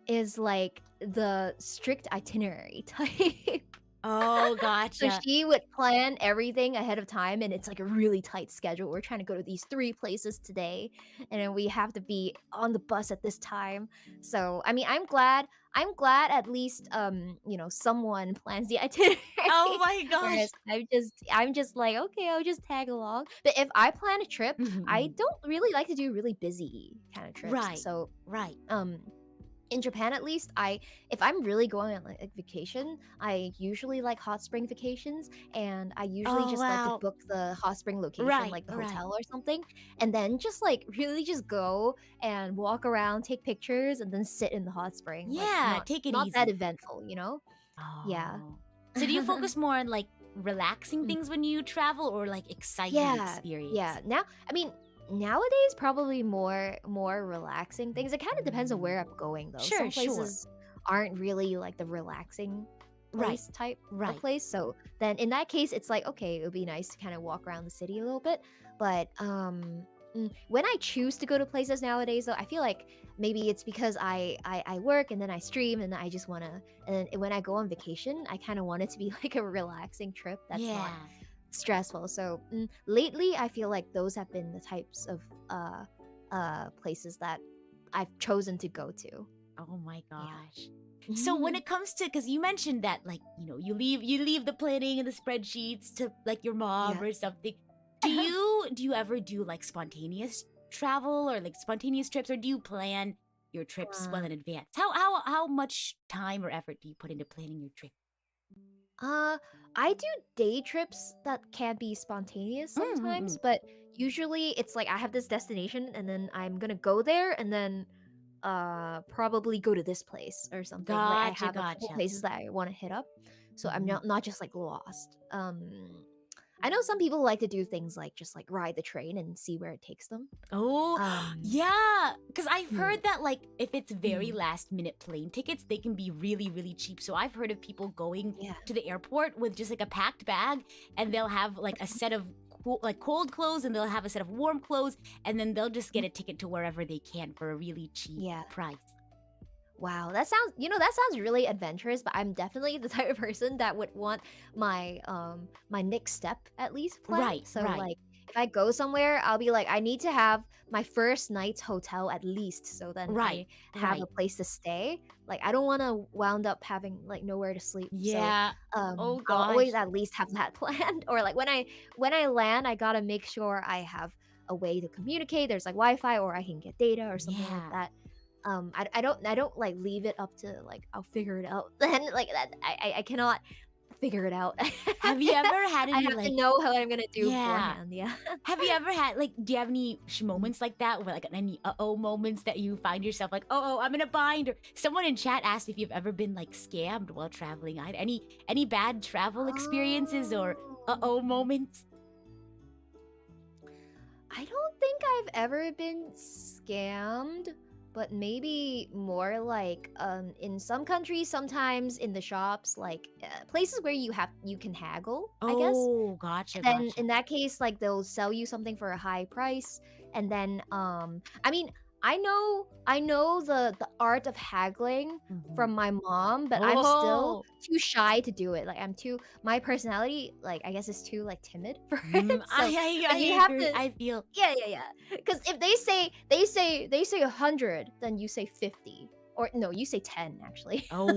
S2: is like the strict itinerary type.
S1: Oh,
S2: So
S1: gotcha.
S2: she would plan everything ahead of time, and it's like a really tight schedule. We're trying to go to these 3 places today, and then we have to be on the bus at this time. So I mean, I'm glad at least someone plans the
S1: Oh
S2: itinerary.
S1: my
S2: Whereas
S1: gosh.
S2: I'm just like, okay, I'll just tag along. But if I plan a trip,
S1: Mhm,
S2: I
S1: mhm.
S2: don't really like to do really busy kind of trips.
S1: Right,
S2: So
S1: right.
S2: um in Japan, at least, I if I'm really going on like vacation, I usually like hot spring vacations, and I usually
S1: Oh
S2: just like to
S1: wow.
S2: book the hot spring location,
S1: Right,
S2: like the
S1: right.
S2: hotel or something, and then just like really just go and walk around, take pictures, and then sit in the hot spring. Like,
S1: Yeah,
S2: not
S1: take it
S2: not that
S1: easy.
S2: eventful, you know? Yeah.
S1: Oh. So do you focus more on like relaxing
S2: Mm.
S1: things when you travel or like exciting
S2: Yeah,
S1: experience?
S2: yeah. Now, I mean, nowadays probably more relaxing things. It kind of depends on where I'm going though.
S1: Sure,
S2: Some
S1: sure.
S2: places aren't really like the relaxing
S1: Right,
S2: place type of
S1: right.
S2: place. So then in that case, it's like, okay, it would be nice to kind of walk around the city a little bit. But when I choose to go to places nowadays though, I feel like maybe it's because I work and then I stream, and I just want to, and then when I go on vacation, I kind of want it to be like a relaxing trip that's not
S1: Yeah.
S2: stressful. So lately, I feel like those have been the types of places that I've chosen to go to.
S1: Oh my
S2: Yeah.
S1: gosh. So when it comes to, because you mentioned that like, you leave the planning and the spreadsheets to like your mom
S2: Yeah.
S1: or something. Do you ever do like spontaneous travel or like spontaneous trips, or do you plan your trips well
S2: Uh,
S1: in advance? How much time or effort do you put into planning your trip?
S2: uh, I do day trips that can be spontaneous sometimes,
S1: Mm-mm.
S2: but usually it's like I have this destination, and then I'm gonna go there, and then probably go to this place or something. Like, I
S1: Gotcha,
S2: have a couple
S1: gotcha.
S2: places that I want to hit up, so I'm
S1: Mhm.
S2: not just like lost. I know some people like to do things like just like ride the train and see where it takes them.
S1: Oh,
S2: Um,
S1: yeah. Because I've
S2: mm,
S1: heard that, like, if it's very
S2: mm,
S1: last minute plane tickets, they can be really, really cheap. So I've heard of people going
S2: yeah.
S1: to the airport with just like a packed bag, and they'll have like a set of cold clothes, and they'll have a set of warm clothes, and then they'll just get a ticket to wherever they can for a really cheap
S2: Yeah.
S1: price.
S2: Wow, that sounds really adventurous, but I'm definitely the type of person that would want my next step at least planned.
S1: Right,
S2: So
S1: right,
S2: like, if I go somewhere, I'll be like, I need to have my first night's hotel at least, so then
S1: right,
S2: I have a
S1: right.
S2: place to stay. Like, I don't want to wound up having like nowhere to sleep. So
S1: Yeah. Oh
S2: I'll always
S1: gosh.
S2: at least have that planned. Or like, when I land, I got to make sure I have a way to communicate. There's like Wi-Fi, or I can get data or something like
S1: Yeah.
S2: that. I don't like leave it up to like I'll figure it out. Then like that I cannot figure it out.
S1: Have you ever had
S2: I
S1: any
S2: have to
S1: like,
S2: know how I'm gonna do
S1: yeah.
S2: beforehand. Yeah.
S1: Have you ever had like? Do you have any
S2: Mm.
S1: moments like that, where like any moments that you find yourself like, I'm in a bind? Or someone in chat asked if you've ever been like scammed while traveling. I had any bad travel experiences or
S2: Oh.
S1: moments?
S2: I don't think I've ever been scammed, but maybe more like in some countries, sometimes in the shops, like places where you can haggle, I guess.
S1: Oh, gotcha,
S2: Then
S1: gotcha.
S2: in that case, like, they'll sell you something for a high price, and then I mean, I know the art of haggling
S1: Hmm.
S2: from my mom, but I'm still
S1: Oh,
S2: too shy to do it. Like, my personality, like, I guess, is too like timid for it. So
S1: I
S2: if you have
S1: agree.
S2: to,
S1: I feel.
S2: yeah, yeah, yeah. Because if they say 100, then you say 50, or no, you say 10 actually.
S1: Oh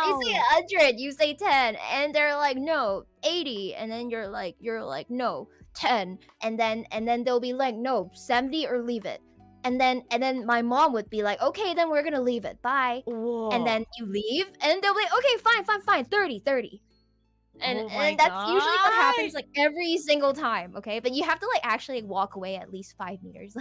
S2: They say
S1: wow.
S2: 100, you say 10, and they're like, "No, 80," and then you're like, "No, 10, and then they'll be like, no, 70 or leave it. And then my mom would be like, okay, then we're gonna leave it. Bye. And
S1: Whoa.
S2: then you leave, and they'll be like, okay, fine, 30. And
S1: Oh my
S2: and that's usually what happens
S1: gosh.
S2: like every single time, okay? But you have to like actually walk away at least 5 meters.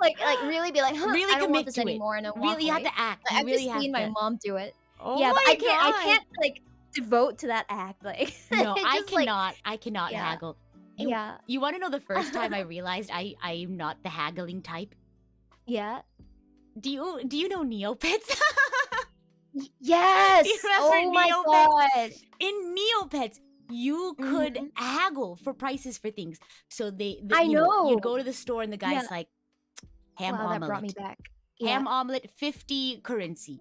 S2: Like really be like, huh,
S1: Really
S2: I don't want
S1: commit
S2: this
S1: to it.
S2: anymore, and then walk
S1: Really, you have
S2: away.
S1: to act.
S2: Like,
S1: You
S2: I've
S1: really
S2: just
S1: have
S2: seen my
S1: to.
S2: mom do it.
S1: Oh
S2: Yeah, but
S1: my
S2: I
S1: gosh.
S2: can't like devote to that act. Like
S1: No,
S2: it
S1: I
S2: just like
S1: cannot. I cannot
S2: yeah,
S1: haggle. You
S2: yeah,
S1: you want to know the first time I realized I am not the haggling type?
S2: yeah.
S1: Do you know Neopets?
S2: Yes.
S1: Do you
S2: Oh
S1: remember
S2: my
S1: Neopets?
S2: god.
S1: In Neopets, you could
S2: Mhm.
S1: haggle for prices for things. So
S2: I
S1: you'd go
S2: know.
S1: to the store and the
S2: Yeah.
S1: guy's like, ham
S2: Wow, that brought me
S1: omelet,
S2: back. Yeah.
S1: ham omelet, 50 currency,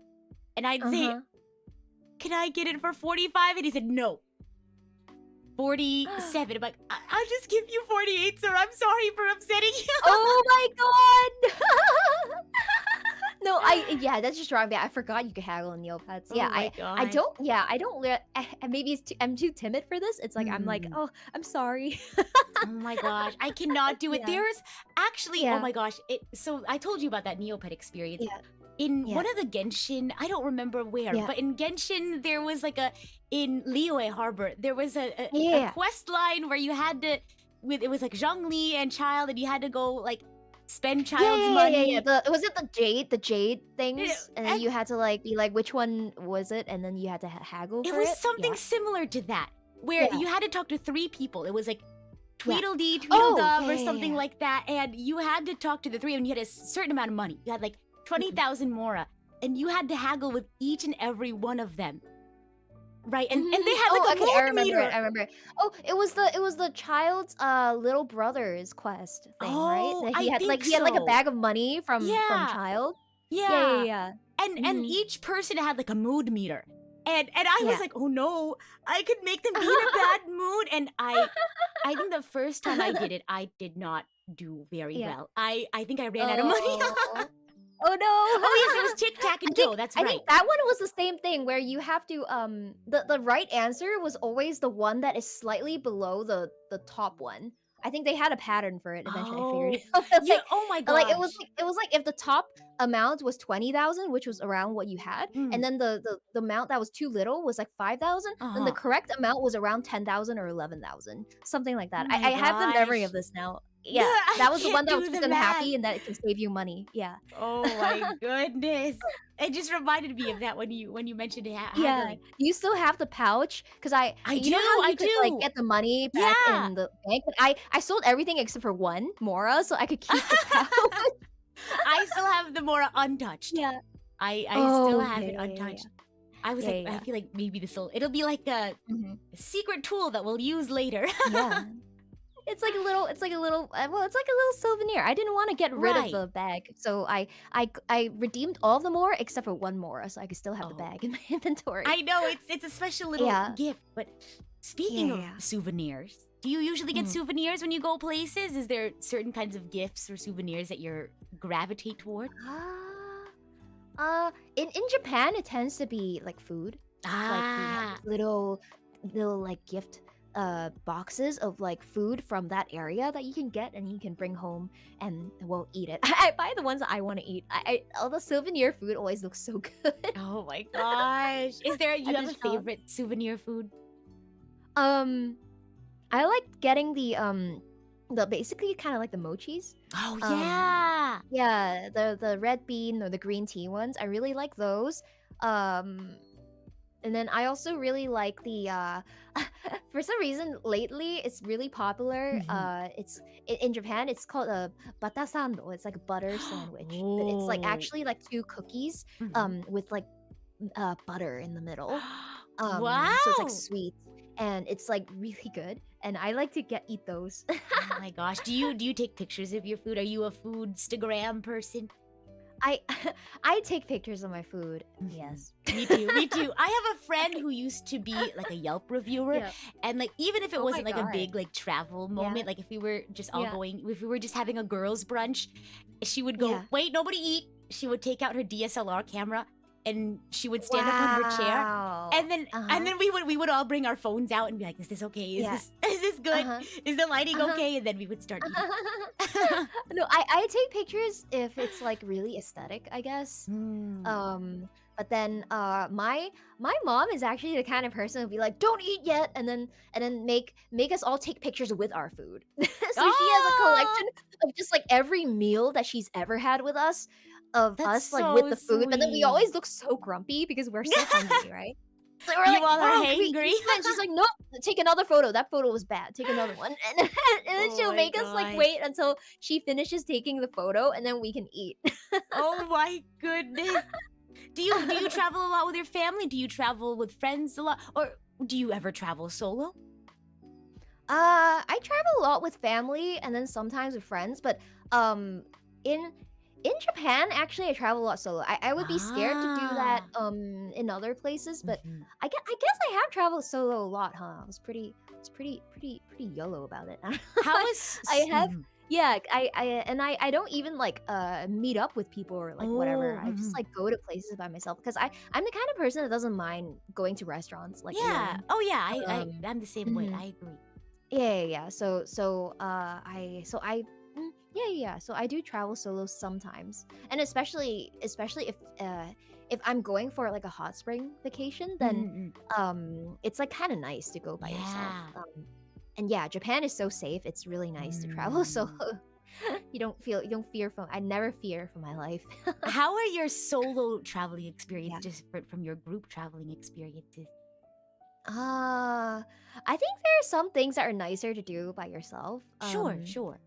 S1: and I'd
S2: Uh
S1: say,
S2: huh.
S1: can I get it for 45? And he said no. 47. I'm like, I'll just give you 48, sir. I'm sorry for upsetting you.
S2: Oh my god. No, yeah, that's just wrong. I forgot you could haggle in Neopets.
S1: Oh
S2: Yeah,
S1: my
S2: I
S1: gosh.
S2: don't. Yeah, I don't. Maybe I'm too timid for this. It's like I'm like,
S1: Mm.
S2: oh, I'm sorry.
S1: Oh my gosh, I cannot do it.
S2: Yeah.
S1: There's actually, oh
S2: Yeah.
S1: my gosh, so I told you about that Neopet experience.
S2: Yeah.
S1: In
S2: Yeah.
S1: one of the Genshin, I don't remember where,
S2: Yeah.
S1: but in Genshin there was like in Liyue Harbor, there was a
S2: Yeah.
S1: quest line where you had to, it was like Zhongli and Child, and you had to go like spend Child's money.
S2: Was it the jade things, and then
S1: And
S2: you had to like be like, which one was it, and then you had to haggle
S1: it
S2: for
S1: was
S2: it.
S1: something
S2: Yeah.
S1: similar to that, where
S2: Yeah.
S1: you had to talk to 3 people. It was like
S2: Yeah.
S1: Tweedledee,
S2: Oh,
S1: Tweedledum, or
S2: yeah.
S1: something like that, and you had to talk to the 3, and you had a certain amount of money. You had like 20,000 mora, and you had to haggle with each and every one of them, right? And they had like a
S2: okay, I
S1: mood
S2: remember
S1: meter.
S2: it. I remember it. Oh, it was the child's little brother's quest thing, right?
S1: Oh,
S2: That
S1: I think
S2: he had like a
S1: so.
S2: bag of money from
S1: Yeah,
S2: child.
S1: yeah.
S2: Yeah.
S1: And
S2: Mhm.
S1: each person had like a mood meter. And I was
S2: Yeah.
S1: like, oh no, I could make them be in a bad mood. And I think the first time I did it, I did not do very
S2: Yeah.
S1: well. I think I ran out of money.
S2: Oh. Oh no.
S1: Oh yes, it was Tic Tac and Toe. That's
S2: I
S1: right.
S2: think that one was the same thing where you have to the right answer was always the one that is slightly below the top one. I think they had a pattern for it eventually. I figured it out.
S1: Yeah. Oh my
S2: Like
S1: gosh.
S2: it was like if the top amount was 20,000, which was around what you had,
S1: Mm.
S2: and then the amount that was too little was like 5,000, then the
S1: Uh-huh.
S2: correct amount was around 10,000 or 11,000, something like that.
S1: Oh my
S2: I have the memory
S1: gosh.
S2: of this now. Yeah,
S1: I
S2: that was the one
S1: can't
S2: that
S1: do
S2: was
S1: the
S2: them happy
S1: math.
S2: and that it can save you money. Yeah.
S1: Oh my goodness. It just reminded me of that when you mentioned
S2: Yeah.
S1: haggling.
S2: Do you still have the pouch? Because
S1: I
S2: you know
S1: do,
S2: how
S1: I
S2: you could like
S1: do.
S2: get the money back
S1: Yeah.
S2: in the bank, but I sold everything except for one Mora, so I could keep the pouch.
S1: I still have the Mora untouched.
S2: Yeah.
S1: I
S2: Oh,
S1: still have
S2: okay,
S1: it
S2: yeah.
S1: untouched. I was
S2: Yeah,
S1: like,
S2: yeah,
S1: I
S2: yeah.
S1: feel like maybe it'll be like a
S2: Mhm.
S1: secret tool that we'll use later.
S2: Yeah. It's like a little well, it's like a little souvenir. I didn't want to get rid of
S1: Right.
S2: the bag, so I redeemed all of the Mora except for one Mora, so I could still have the
S1: Oh.
S2: bag in my inventory.
S1: I know it's a special little
S2: Yeah.
S1: gift. But speaking
S2: Yeah,
S1: of
S2: yeah.
S1: souvenirs, do you usually get
S2: Mm.
S1: souvenirs when you go places? Is there certain kinds of gifts or souvenirs that you're gravitate toward?
S2: In Japan it tends to be like food. Like we have
S1: Ah,
S2: these little like gift boxes of like food from that area that you can get and you can bring home and we'll eat it. I buy the ones that I want to eat. I all the souvenir food always looks so good.
S1: oh my gosh. Is there you
S2: At
S1: have
S2: the
S1: a
S2: shop.
S1: favorite souvenir food?
S2: I like getting the basically kind of like the mochis.
S1: Oh
S2: Um,
S1: yeah.
S2: Yeah, the red bean or the green tea ones. I really like those. And then I also really like the for some reason lately it's really popular. It's in Japan it's called a batasando. It's like a butter sandwich. But it's like
S1: Oh.
S2: actually like 2 cookies
S1: Mhm.
S2: with like butter in the middle. So it's
S1: Wow.
S2: like sweet and it's like really good and I like to eat those.
S1: Oh my gosh. Do you take pictures of your food? Are you a foodstagram person?
S2: I I take pictures of my food.
S1: Mhm.
S2: Yes.
S1: Me too. Me too. I have a friend who used to be like a Yelp reviewer,
S2: Yeah.
S1: and like even if it
S2: Oh my
S1: wasn't like a
S2: god.
S1: big like travel moment, like if we were just all
S2: Yeah.
S1: going, if we were just having a girls' brunch, she would go,
S2: Yeah.
S1: "Wait, nobody eat." She would take out her DSLR camera and she would stand up on her chair,
S2: Wow.
S1: and then we would all bring our phones out and be like, is this okay?
S2: Yeah.
S1: Is this good?
S2: Uh-huh.
S1: Is the lighting
S2: Uh-huh.
S1: okay? And then we would start eating.
S2: No, I take pictures if it's like really aesthetic, I guess.
S1: Mm.
S2: But then my mom is actually the kind of person who'd be like, "Don't eat yet," and then make us all take pictures with our food. So she has a collection of just like every meal that she's ever had with us, of
S1: That's
S2: us like with
S1: so
S2: the food. But then we
S1: sweet.
S2: always look so grumpy because we're so hungry, right? So we're
S1: You
S2: like,
S1: all are
S2: "Mom, can we
S1: hangry.
S2: eat?" And she's like, "Nope, take another photo. That photo was bad. Take another one." And then
S1: Oh
S2: she'll
S1: my
S2: make us like
S1: gosh.
S2: wait until she finishes taking the photo, and then we can eat.
S1: Oh my goodness. Do you travel a lot with your family? Do you travel with friends a lot? Or do you ever travel solo?
S2: I travel a lot with family and then sometimes with friends, but um in in Japan actually I travel a lot solo. I would be scared to do that
S1: Ah.
S2: in other places, but
S1: Mhm.
S2: I guess I have traveled solo a lot, huh? I was pretty YOLO about it.
S1: How
S2: I,
S1: is
S2: I have
S1: mhm.
S2: yeah, I don't even like meet up with people or like whatever.
S1: Oh,
S2: I just
S1: mhm.
S2: like go to places by myself because I'm the kind of person that doesn't mind going to restaurants like
S1: Yeah.
S2: alone.
S1: Oh yeah,
S2: Um
S1: I'm the same way.
S2: mhm.
S1: I agree.
S2: Yeah. So so I do travel solo sometimes, and especially if I'm going for like a hot spring vacation, then
S1: Mm-mm.
S2: it's like kind of nice to go by yourself.
S1: Yeah.
S2: And yeah, Japan is so safe. It's really nice to travel solo.
S1: Mm.
S2: You don't fear from. I never fear for my life.
S1: How are your solo traveling
S2: Yeah.
S1: experiences different from your group traveling experiences?
S2: I think there are some things that are nicer to do by yourself.
S1: Sure, sure.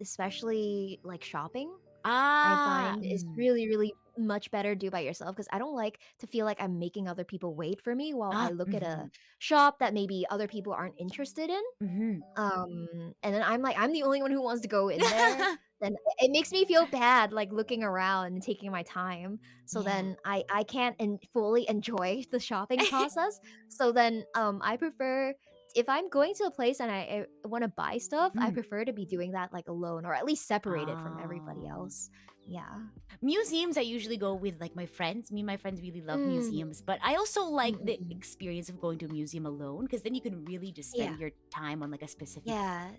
S2: Especially like shopping. I
S1: Ah.
S2: find is really much better to do by yourself because I don't like to feel like I'm making other people wait for me while I
S1: Ah.
S2: look at a
S1: Mm-hmm.
S2: shop that maybe other people aren't interested in.
S1: Mm-hmm.
S2: And then I'm like, I'm the only one who wants to go in there. Then it makes me feel bad, like looking around and taking my time. So
S1: Yeah.
S2: then I can't fully enjoy the shopping process. So then I prefer if I'm going to a place and I want to buy stuff, I
S1: Mm.
S2: prefer to be doing that like alone or at least separated from everybody
S1: Oh.
S2: else. Yeah.
S1: Museums, I usually go with like my friends. Me and my friends really love
S2: Mm,
S1: museums, but I also
S2: mm,
S1: like
S2: mm,
S1: the
S2: mm.
S1: experience of going to a museum alone because then you can really just
S2: Yeah.
S1: spend your time on like a specific
S2: Yeah.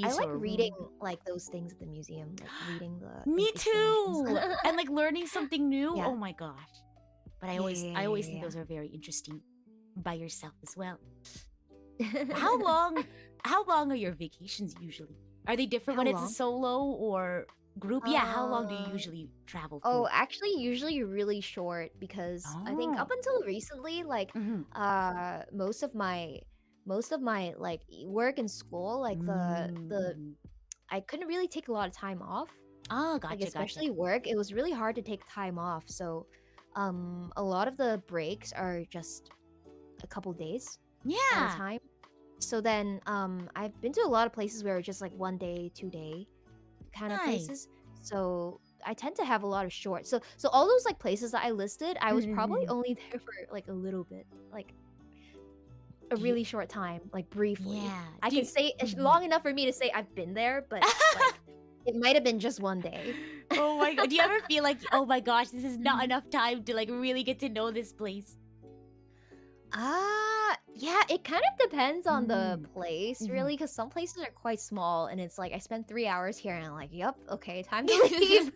S2: I
S1: piece
S2: like
S1: or
S2: reading
S1: room.
S2: like those things at the museum, like reading the
S1: Me
S2: explanations.
S1: too. And like learning something new.
S2: Yeah.
S1: Oh my gosh. But I always think
S2: Yeah.
S1: those are very interesting by yourself as well.
S2: Yeah.
S1: How long how long are your vacations usually? Are they different
S2: How
S1: when it's a
S2: long?
S1: solo or group? Yeah, how long do you
S2: Uh,
S1: usually travel
S2: oh,
S1: for?
S2: actually, usually really short because I think up
S1: Oh.
S2: until recently, like,
S1: Mm-hmm.
S2: most of my like work and school, like the
S1: Mm-hmm.
S2: I couldn't really take a lot of time off.
S1: Oh,
S2: Like
S1: gotcha, gotcha.
S2: especially work, it was really hard to take time off. So, a lot of the breaks are just a couple days at a
S1: Yeah.
S2: time. So then, I've been to a lot of places where it's just like 1 day, 2 day kind of
S1: Nice.
S2: places. So I tend to have a lot of short. So all those like places that I listed, I was probably
S1: Mm-hmm.
S2: only there for like a little bit, like a
S1: Do you
S2: really short time, like briefly.
S1: yeah.
S2: I
S1: Do
S2: can
S1: you
S2: say it's
S1: mhm.
S2: long enough for me to say I've been there, but like it might have been just 1 day.
S1: Oh my god. Do you ever feel like, oh my gosh, this is not enough time to like really get to know this place?
S2: Yeah, it kind of depends on the
S1: Mm.
S2: place,
S1: Mm-hmm.
S2: really, because some places are quite small, and it's like I spent 3 hours here, and I'm like, yep, okay, time to leave.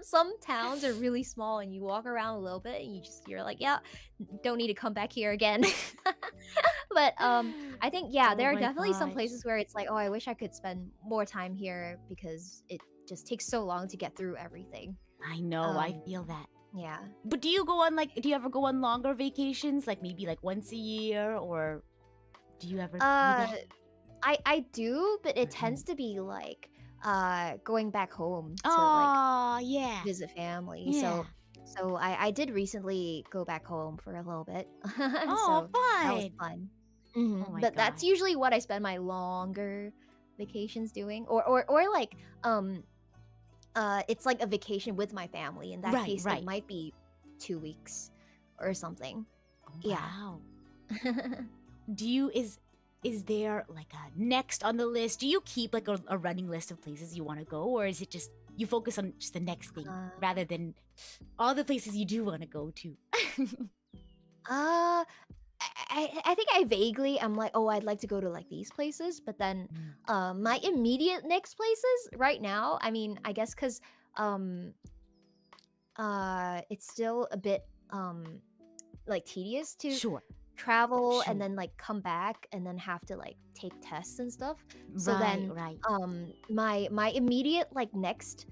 S2: Some towns are really small, and you walk around a little bit, and you're like, yeah, don't need to come back here again. But I think yeah,
S1: Oh
S2: there are
S1: my
S2: definitely some
S1: gosh.
S2: places where it's like, oh, I wish I could spend more time here because it just takes so long to get through everything.
S1: I know, I
S2: Um,
S1: feel that.
S2: yeah.
S1: But do you ever go on longer vacations? Like maybe like once a year or do you ever do
S2: Uh,
S1: that?
S2: I do, but it
S1: Mhm.
S2: tends to be like going back home to like
S1: Oh, yeah.
S2: visit family.
S1: Yeah.
S2: So I did recently go back home for a little bit.
S1: Oh,
S2: So that was
S1: fun.
S2: fun.
S1: Oh my
S2: But that's
S1: gosh.
S2: usually what I spend my longer vacations doing or like it's like a vacation with my family. In that
S1: Right,
S2: case it
S1: right.
S2: might be 2 weeks or something.
S1: Oh,
S2: Yeah.
S1: wow. Do you is there like a next on the list? Do you keep like a running list of places you want to go or is it just you focus on just the next thing
S2: Uh,
S1: rather than all the places you do want to go to.
S2: uh, I think I vaguely I'm like, oh, I'd like to go to like these places, but then
S1: Mm.
S2: my immediate next places right now, I mean, I guess because um it's still a bit like tedious to
S1: Sure,
S2: travel and
S1: sure.
S2: then like come back and then have to like take tests and stuff. So
S1: Right,
S2: then
S1: right.
S2: my immediate like next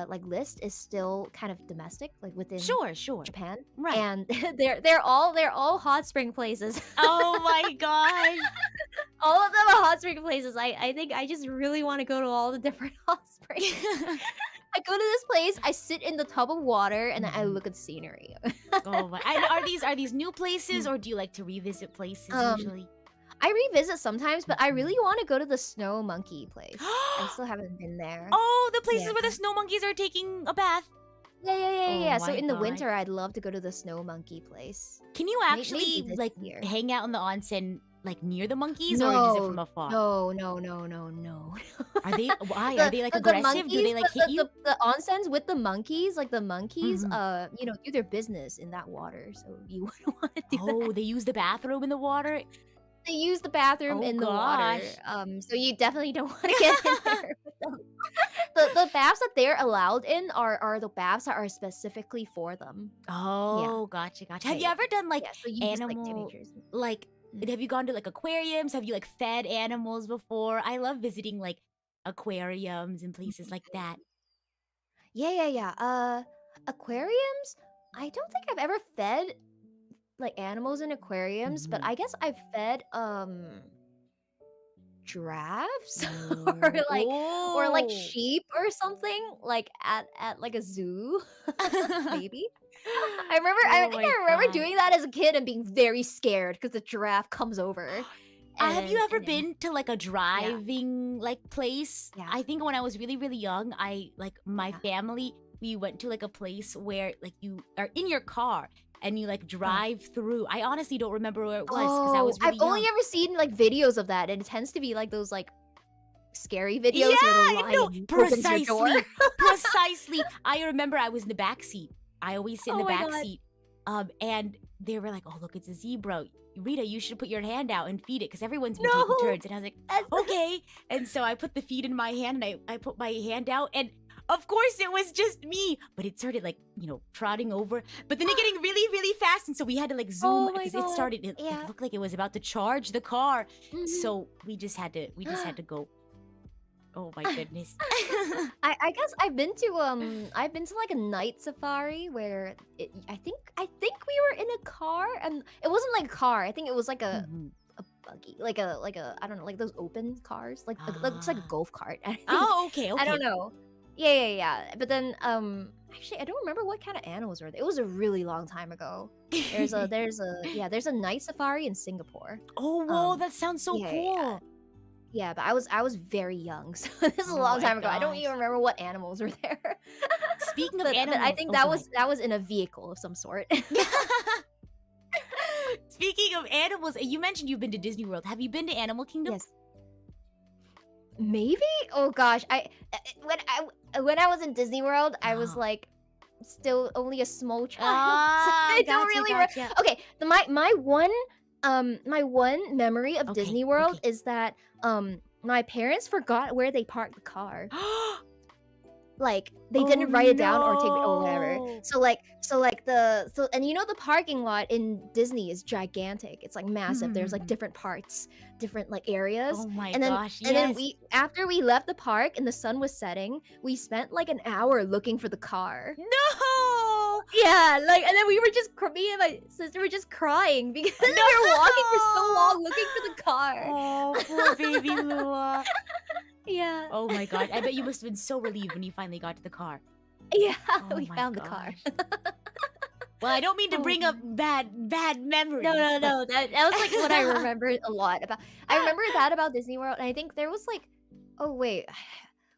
S2: like list is still kind of domestic, like within
S1: Sure, sure.
S2: Japan.
S1: Right.
S2: And they're all hot spring places.
S1: Oh my gosh.
S2: All of them are hot spring places. I think I just really want to go to all the different hot springs. I go to this place, I sit in the tub of water, and then I
S1: Mhm.
S2: look at the scenery.
S1: Oh my. And are these new places, or do you like to revisit places
S2: um,
S1: usually?
S2: I revisit sometimes, but I really
S1: Mhm.
S2: want to go to the snow monkey place. I still haven't been there.
S1: Oh, the places
S2: Yeah.
S1: where the snow monkeys are taking a bath.
S2: Yeah.
S1: Oh
S2: So
S1: my
S2: in the
S1: god.
S2: winter, I'd love to go to the snow monkey place.
S1: Can you
S2: Maybe
S1: actually
S2: this
S1: like
S2: year.
S1: hang out in the onsen like near the monkeys, or is it
S2: No,
S1: from afar?
S2: no.
S1: Are they why? Are
S2: the
S1: they like
S2: the
S1: aggressive? Do they
S2: monkeys,
S1: like hit you?
S2: the onsens with the monkeys, like the monkeys,
S1: Mhm.
S2: do their business in that water. So you wouldn't want to do that.
S1: Oh, they use the bathroom in the water?
S2: They use the bathroom
S1: Oh
S2: in the water.
S1: gosh.
S2: So you definitely don't want to get in there with them. The baths that they're allowed in are the baths that are specifically for them. Yeah.
S1: Oh, gotcha, gotcha. Have you
S2: Yeah.
S1: ever done like
S2: Yeah. So you just like take
S1: animal
S2: pictures.
S1: like
S2: Mm.
S1: have you gone to like aquariums? Have you like fed animals before? I love visiting like aquariums and places like that.
S2: Yeah. Aquariums? I don't think I've ever fed like animals in aquariums, but
S1: Mhm.
S2: I guess I've fed giraffes or like
S1: Oh.
S2: sheep or something like at like a zoo maybe. I
S1: Oh
S2: think
S1: my
S2: I remember
S1: god.
S2: doing that as a kid and being very scared because the giraffe comes over
S1: Have you ever
S2: and then
S1: been to like a
S2: yeah,
S1: driving like place?
S2: yeah,
S1: I think when I was really really young, I like my
S2: yeah.
S1: family, we went to like a place where like you are in your car and you like
S2: Uh,
S1: drive through. I honestly don't remember where it was because I
S2: oh,
S1: was
S2: I've
S1: really
S2: only
S1: young.
S2: ever seen like videos of that, and it tends to be like those like scary videos where the
S1: Yeah, no,
S2: lion opens your door.
S1: precisely, precisely. I remember I was in the back seat. I always sit in
S2: Oh
S1: the
S2: my
S1: back
S2: god.
S1: seat. And they were like, "Oh, look, it's a zebra. Rita, you should put your hand out and feed it because everyone's been taking
S2: No.
S1: turns." And I was like,
S2: That's
S1: "Okay." And so I put the feed in my hand and I put my hand out, and of course it was just me, but it started like trotting over, but then it getting really really fast, and so we had to like zoom
S2: oh my
S1: because it
S2: god.
S1: started. It
S2: Yeah.
S1: looked like it was about to charge the car,
S2: Mhm.
S1: so we just had to go. Oh my goodness.
S2: I guess I've been to like a night safari where I think we were in a car and it wasn't like a car. I think it was like a
S1: Mhm.
S2: a buggy, like a I don't know, like those open cars, like looks like a
S1: Ah.
S2: golf cart. I think
S1: Oh, okay,
S2: I don't
S1: okay.
S2: know. Yeah. But then actually I don't remember what kind of animals were there. It was a really long time ago. There's a night safari in Singapore.
S1: Oh, whoa,
S2: Um
S1: that sounds so
S2: yeah.
S1: cool.
S2: Yeah, but I was very young, so this is a
S1: Oh
S2: long
S1: my
S2: time ago. I don't even
S1: gosh.
S2: remember what animals were there.
S1: Speaking of
S2: But I
S1: animals,
S2: think
S1: oh,
S2: that
S1: go ahead.
S2: was in a vehicle of some sort.
S1: Speaking of animals, you mentioned you've been to Disney World. Have you been to Animal Kingdom?
S2: Yes. Maybe? Oh gosh, when I was in Disney World, I was
S1: Oh.
S2: like still only a small child. So
S1: Ah,
S2: I don't
S1: gotcha,
S2: really
S1: gotcha.
S2: Okay, my one memory of
S1: Okay,
S2: Disney World
S1: okay.
S2: is that my parents forgot where they parked the car. Like they
S1: Oh
S2: didn't write it down or take it or whatever.
S1: no.
S2: And the parking lot in Disney is gigantic. It's like massive. There's like
S1: Mhm.
S2: different parts, different like areas.
S1: Oh my
S2: And then
S1: gosh,
S2: and then
S1: yes.
S2: we after we left the park and the sun was setting, we spent like an hour looking for the car.
S1: No!
S2: Yeah, like and then we were just me and my sister were just crying because we were walking for so
S1: No!
S2: long looking for the car.
S1: Oh, poor baby Lua.
S2: Yeah.
S1: Oh my god, I bet you must have been so relieved when you finally got to the car.
S2: Yeah,
S1: Oh
S2: we
S1: my
S2: found the car.
S1: gosh. Well, I don't mean to
S2: Oh
S1: bring
S2: my
S1: up bad memories,
S2: No.
S1: but
S2: That was like what I remember a lot about. I remember that about Disney World, and I think there was like, oh wait,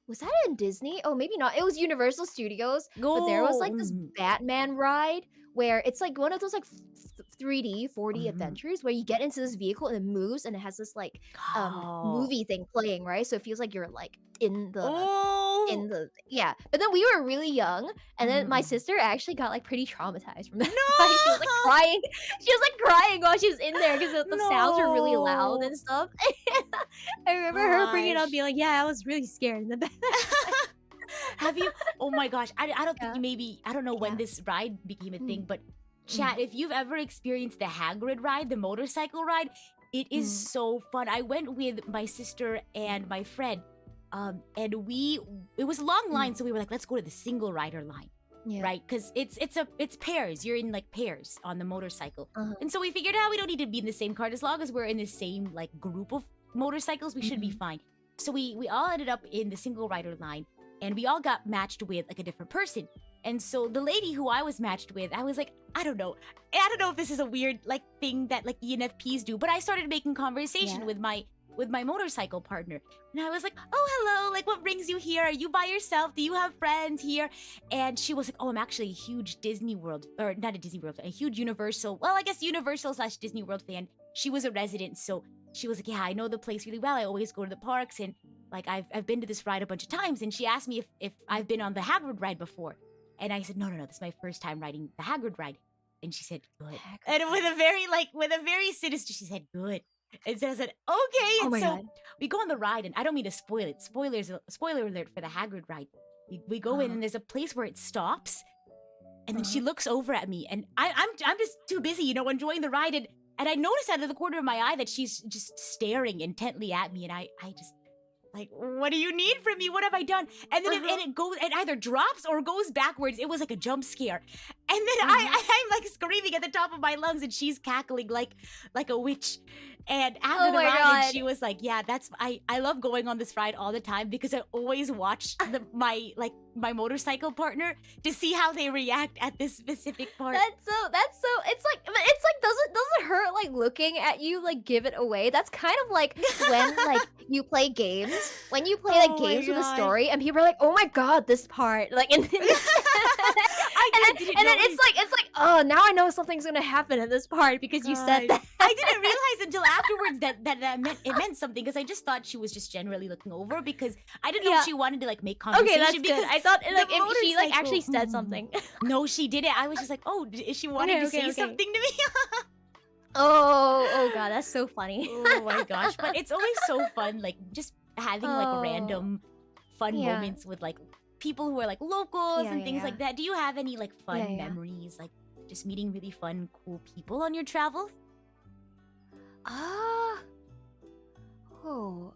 S2: was that in Disney? Oh, maybe not. It was Universal Studios, but there was
S1: go.
S2: like this Batman ride where it's like one of those like 3D 4D adventures where you get into this vehicle and it moves and it has this like
S1: Oh.
S2: movie thing playing, right? So it feels like you're like in the
S1: Oh.
S2: yeah. But then we were really young, and then my sister actually got like pretty traumatized from that. Like, she was like
S1: No.
S2: crying. She was like crying while she was in there because the sounds were really loud
S1: No.
S2: and stuff. I remember her bringing it up,
S1: Gosh.
S2: being like, "Yeah, I was really scared in the back."
S1: Have you? Oh my gosh. I don't think
S2: Yeah.
S1: you maybe, I don't know when
S2: Yeah.
S1: this ride became a thing,
S2: Mm.
S1: but chat, if you've ever experienced the Hagrid ride, the motorcycle ride, it is
S2: Mm.
S1: so fun. I went with my sister and my friend. And it was a long line, so we were like, let's go to the single rider line.
S2: Yeah.
S1: Right? Because it's pairs. You're in like pairs on the motorcycle.
S2: Uh-huh.
S1: And so we figured out we don't need to be in the same cart. As long as we're in the same like group of motorcycles, we should be fine. So we all ended up in the single rider line, and we all got matched with like a different person. And so the lady who I was matched with, I was like, I don't know if this is a weird like thing that like ENFPs do, but I started making conversation
S2: Yeah.
S1: with my motorcycle partner. And I was like, oh, hello, like what brings you here? Are you by yourself? Do you have friends here? And she was like, oh, I'm actually a huge Disney World, or not a Disney World, a huge Universal, well, I guess Universal / Disney World fan. She was a resident, so she was like, yeah, I know the place really well. I always go to the parks, and like I've been to this ride a bunch of times. And she asked me if I've been on the Hagrid ride before. And I said, no, this is my first time riding the Hagrid ride. And she said, good. And with a very sinister, she said, good. And so I said, okay.
S2: Oh
S1: And
S2: my
S1: so
S2: god.
S1: we go on the ride, and I don't mean to spoil it. Spoiler alert for the Hagrid ride. We go in, and there's a place where it stops, and then she looks over at me, and I'm just too busy, enjoying the ride, and I noticed out of the corner of my eye that she's just staring intently at me, and I just like, what do you need from me? What have I done? And then it either drops or goes backwards. It was like a jump scare. And then I'm like screaming at the top of my lungs, and she's cackling like a witch. And after the
S2: my
S1: ride,
S2: God.
S1: and she was like, yeah, I love going on this ride all the time because I always watch my motorcycle partner to see how they react at this specific part.
S2: That's so it's like doesn't her like looking at you like give it away? That's kind of like when like you play games, when you play like
S1: Oh my
S2: games with a
S1: God.
S2: story and people are like, oh my god, this part, like, and then, and then it's like, oh, now I know something's gonna happen in this part because you said that.
S1: I didn't realize until afterwards that meant something, because I just thought she was just generally looking over, because I didn't know if she wanted to like make conversation.
S2: Okay, that's
S1: because
S2: good. I thought like
S1: the
S2: if she like
S1: motorcycle-
S2: actually said something.
S1: No, she didn't. I was just like, oh, is she wanting to say something to me?
S2: Oh god, that's so funny.
S1: Oh my gosh. But it's always so fun, like just having like
S2: Oh.
S1: random fun
S2: Yeah.
S1: moments with like people who are like locals
S2: Yeah,
S1: and things
S2: yeah.
S1: like that. Do you have any like fun
S2: Yeah, yeah.
S1: memories, like just meeting really fun, cool people on your travels?
S2: Oh.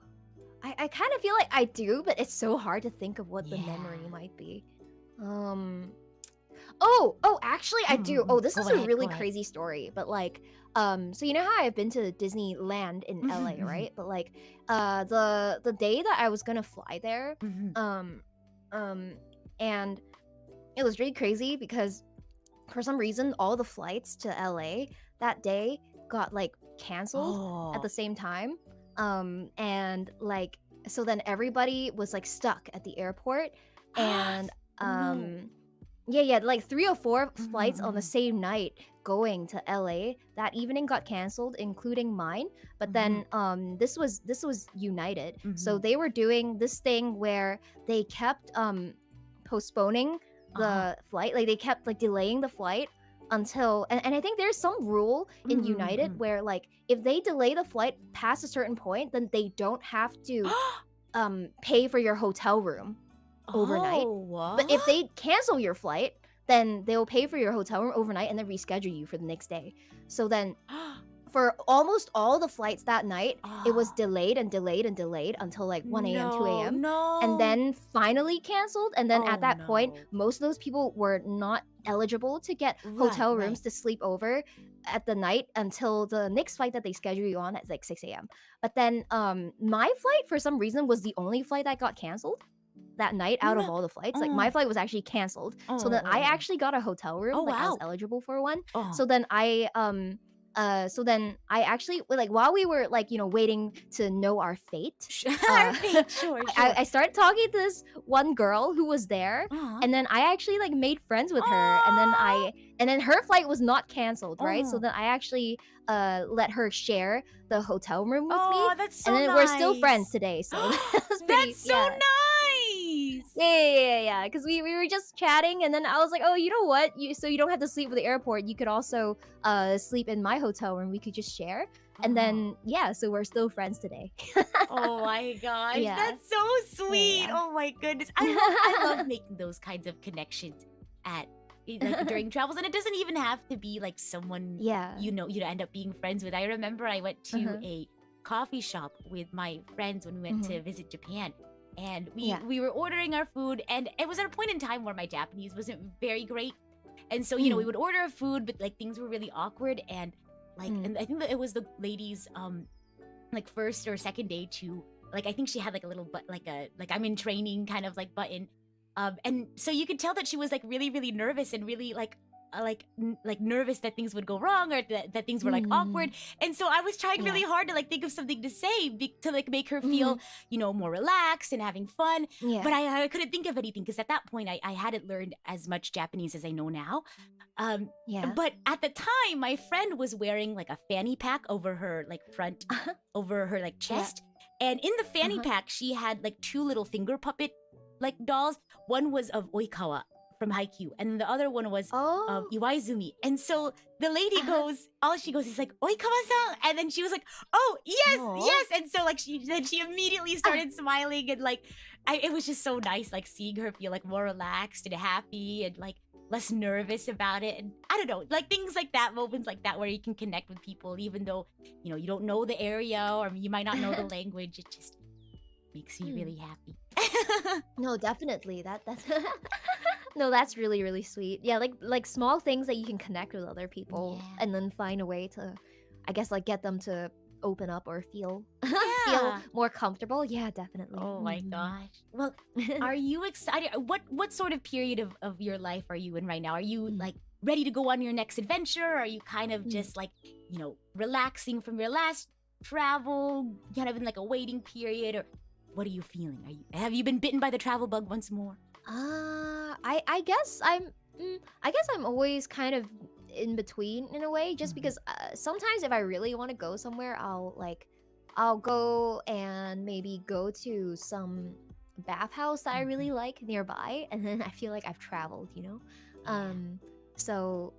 S2: I kind of feel like I do, but it's so hard to think of what the
S1: Yeah.
S2: memory might be. Oh, actually I do. Oh, this
S1: Go
S2: is a
S1: ahead,
S2: really
S1: go ahead.
S2: crazy story, but like so you know how I've been to Disneyland in LA,
S1: Mhm, mhm.
S2: right? But like the day that I was going to fly there,
S1: Mhm.
S2: and it was really crazy because for some reason all the flights to LA that day got like canceled at
S1: Oh.
S2: the same time. And like so then everybody was like stuck at the airport, and
S1: No.
S2: yeah, like 3 or 4 flights on the
S1: mhm.
S2: same night going to LA that evening got canceled, including mine. But then this was United. So
S1: Mhm.
S2: they were doing this thing where they kept postponing the flight. Like they kept like delaying the flight until and I think there's some rule in United
S1: Mhm.
S2: where like if they delay the flight past a certain point, then they don't have to pay for your hotel room overnight.
S1: Oh,
S2: But if
S1: what?
S2: they cancel your flight, then they'll pay for your hotel room overnight and then reschedule you for the next day. So then for almost all the flights that night, it was delayed and delayed and delayed until like 1 a.m., 2 a.m.
S1: No.
S2: and then finally canceled. And then at
S1: Oh,
S2: that point,
S1: no.
S2: most of those people were not eligible to get hotel
S1: Right,
S2: rooms
S1: right.
S2: to sleep over at the night until the next flight that they schedule you on at like 6 a.m. But then my flight for some reason was the only flight that got canceled that night out of
S1: No.
S2: all the flights. Like my flight was actually canceled. So then I actually got a hotel room.
S1: Oh,
S2: like I was
S1: wow.
S2: eligible for one.
S1: Oh.
S2: So then I So then I actually like while we were like waiting to know our fate,
S1: Our
S2: uh,
S1: fate, sure,
S2: I,
S1: sure.
S2: I started talking to this one girl who was there,
S1: Uh-huh.
S2: and then I actually like made friends with her,
S1: Oh,
S2: and then her flight was not canceled, right? So
S1: oh,
S2: then I actually let her share the hotel room with me,
S1: oh, that's
S2: and
S1: so
S2: then we're still friends
S1: nice.
S2: today. So that was pretty,
S1: That's so
S2: yeah.
S1: nice.
S2: Yeah. Because we were just chatting, and then I was like, oh, you know what? You don't have to sleep at the airport. You could also sleep in my hotel room. We could just share, and
S1: Oh.
S2: then yeah, so we're still friends today.
S1: Oh my gosh,
S2: Yeah,
S1: that's so sweet.
S2: yeah,
S1: Oh my goodness. I love making those kinds of connections at like
S2: yeah.
S1: during travels, and it doesn't even have to be like someone
S2: Yeah.
S1: you end up being friends with. I remember I went to
S2: Uh-huh.
S1: a coffee shop with my friends when we went
S2: Mhm.
S1: to visit Japan. And
S2: Yeah.
S1: we were ordering our food, and it was at a point in time where my Japanese wasn't very great. And so, we
S2: Mm.
S1: would order our food, but like things were really awkward, and like
S2: Mm.
S1: and I think that it was the lady's like first or second day to like I think she had like a little like a like I'm in training kind of like button, and so you could tell that she was like really really nervous and really like like nervous that things would go wrong or that things were like awkward.
S2: Mm.
S1: And so I was trying
S2: Yeah.
S1: really hard to like think of something to say to like make her
S2: Mhm.
S1: feel more relaxed and having fun.
S2: Yeah.
S1: But I couldn't think of anything because at that point I hadn't learned as much Japanese as I know now. um
S2: Yeah.
S1: but at the time my friend was wearing like a fanny pack over her like front over her like
S2: Yeah.
S1: chest. And in the fanny
S2: Uh-huh.
S1: pack, she had like two little finger puppet like dolls. One was of Oikawa from Haikyuu, and the other one was of
S2: Oh.
S1: Iwaizumi. And so the lady
S2: Uh-huh.
S1: goes, all she goes is like, Oikawa-san! And then she was like, oh, yes,
S2: Aw.
S1: yes! And so like she immediately started smiling, and like it was just so nice like seeing her feel like more relaxed and happy and like less nervous about it. And I don't know, like things like that, moments like that where you can connect with people even though you don't know the area or you might not know the language. It just makes me
S2: Mm.
S1: really happy.
S2: No, definitely. That's No, that's really really sweet. Yeah, like small things that you can connect with other people
S1: Yeah.
S2: and then find a way to I guess like get them to open up or feel feel
S1: Yeah.
S2: more comfortable. Yeah, definitely.
S1: Oh my
S2: Mhm.
S1: gosh. Well, are you excited? What sort of period of your life are you in right now? Are you
S2: Mm.
S1: like ready to go on your next adventure? Are you kind of
S2: Mm.
S1: just like, relaxing from your last travel, kind of in like a waiting period, or what are you feeling? Have you been bitten by the travel bug once more?
S2: I guess I guess I'm always kind of in between in a way, just
S1: Mhm.
S2: because sometimes if I really want to go somewhere, I'll go and maybe go to some bathhouse that I really like nearby, and then I feel like I've traveled, you know.
S1: Yeah.
S2: So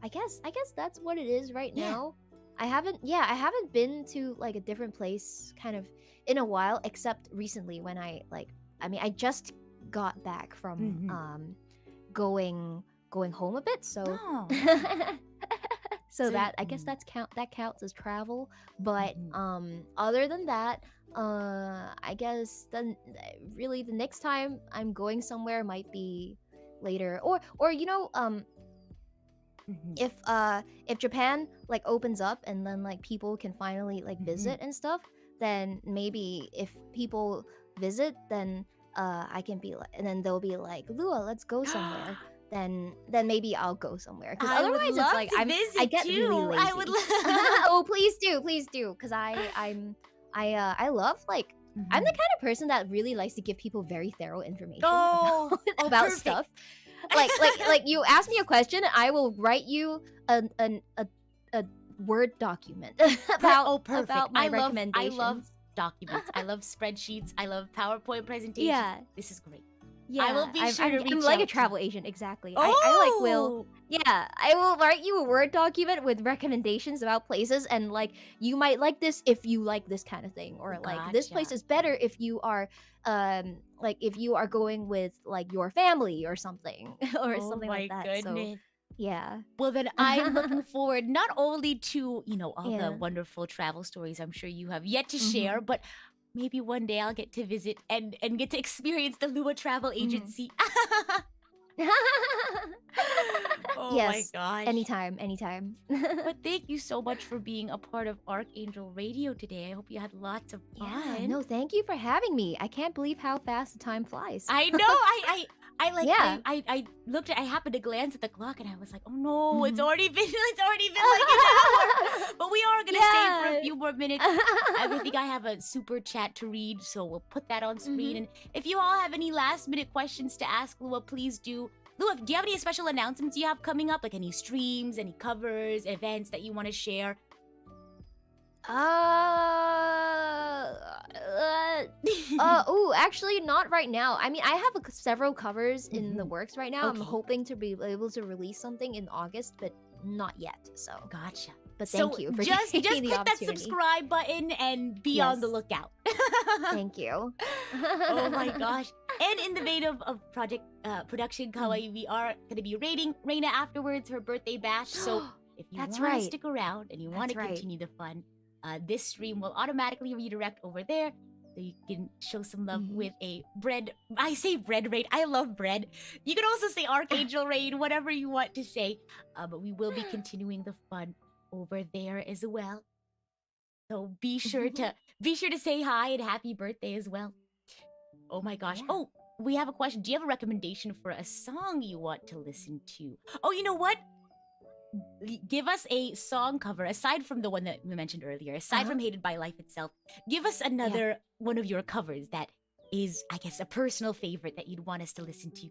S2: I guess that's what it is right
S1: Yeah.
S2: now. I haven't been to like a different place kind of in a while, except recently when I just got back from
S1: Mhm.
S2: going home a bit, so
S1: Oh.
S2: so
S1: So,
S2: that I guess that counts as travel. But
S1: mhm.
S2: other than that, I guess then really the next time I'm going somewhere might be later, or
S1: Mhm.
S2: if Japan like opens up and then like people can finally like
S1: Mhm.
S2: visit and stuff, then maybe if people visit, then I can be like, and then they'll be like, Lua, let's go somewhere. Then maybe I'll go somewhere, because
S1: I would
S2: otherwise it's
S1: love
S2: like
S1: to
S2: I
S1: visit
S2: get really
S1: too. I would
S2: lazy.
S1: love.
S2: Oh, please do, because I love like I'm the
S1: Mhm.
S2: kind of person that really likes to give people very thorough information
S1: Oh,
S2: about
S1: oh,
S2: about
S1: perfect.
S2: stuff. Like you ask me a question, I will write you a word document
S1: Oh, perfect.
S2: about my
S1: I love
S2: recommendations.
S1: documents. I love spreadsheets. I love PowerPoint presentations.
S2: Yeah,
S1: This is great. I will
S2: yeah.
S1: be
S2: I'm,
S1: sure
S2: I'm
S1: to
S2: I'm
S1: reach
S2: like a
S1: out to you.
S2: travel agent, exactly. I like will
S1: Oh,
S2: Yeah, I will write you a word document with recommendations about places, and like you might like this if you like this kind of thing, or like this place
S1: gotcha.
S2: is better if you are like if you are going with like your family or something or
S1: Oh
S2: something like
S1: my
S2: that. So
S1: goodness.
S2: yeah.
S1: Well, then I'm looking forward not only to, all the
S2: Yeah.
S1: wonderful travel stories I'm sure you have yet to share,
S2: Mhm.
S1: but maybe one day I'll get to visit and get to experience the Lua Travel
S2: Mhm.
S1: Agency. Oh my
S2: Yes.
S1: gosh.
S2: Anytime.
S1: But thank you so much for being a part of Archangel Radio today. I hope you had lots of
S2: Yeah,
S1: fun.
S2: no, thank you for having me. I can't believe how fast the time flies.
S1: I know.
S2: Yeah.
S1: I looked at, I happened to glance at the clock and I was like, oh no, it's
S2: Mhm.
S1: already been like an hour. But we are gonna stay for a
S2: Yeah.
S1: few more minutes. I think I have a super chat to read, so we'll put that on screen.
S2: Mhm.
S1: And if you all have any last minute questions to ask Lua, please do. Lua, do you have any special announcements you have coming up? Like any streams, any covers, events that you want to share?
S2: Actually, not right now. I mean, I have several covers in the
S1: Mhm.
S2: works right now. I'm
S1: Okay.
S2: hoping to be able to release something in August, but not yet. So,
S1: Gotcha.
S2: but
S1: So
S2: thank you for
S1: just
S2: taking
S1: click
S2: the
S1: that
S2: opportunity.
S1: subscribe button and be on the
S2: Yes.
S1: lookout.
S2: Thank you.
S1: Oh my gosh. And in the vein of project production Kawaii, we are going to be rating Reina afterwards, her birthday bash. So if you
S2: That's
S1: want to
S2: right.
S1: stick around and you want to
S2: That's right.
S1: continue the fun, this stream will automatically redirect over there. So you can show some love
S2: Mhm.
S1: with a bread. I say bread raid. I love bread. You can also say RKNGL raid, whatever you want to say. But we will be continuing the fun over there as well. So be sure to say hi and happy birthday as well. Oh my gosh.
S2: Yeah.
S1: Oh, we have a question. Do you have a recommendation for a song you want to listen to? Oh, you know what? Give us a song cover aside from the one that we mentioned earlier, aside from Hated by Life itself. Give us another one of your covers that is, I guess, a personal favorite that you'd want us to listen to.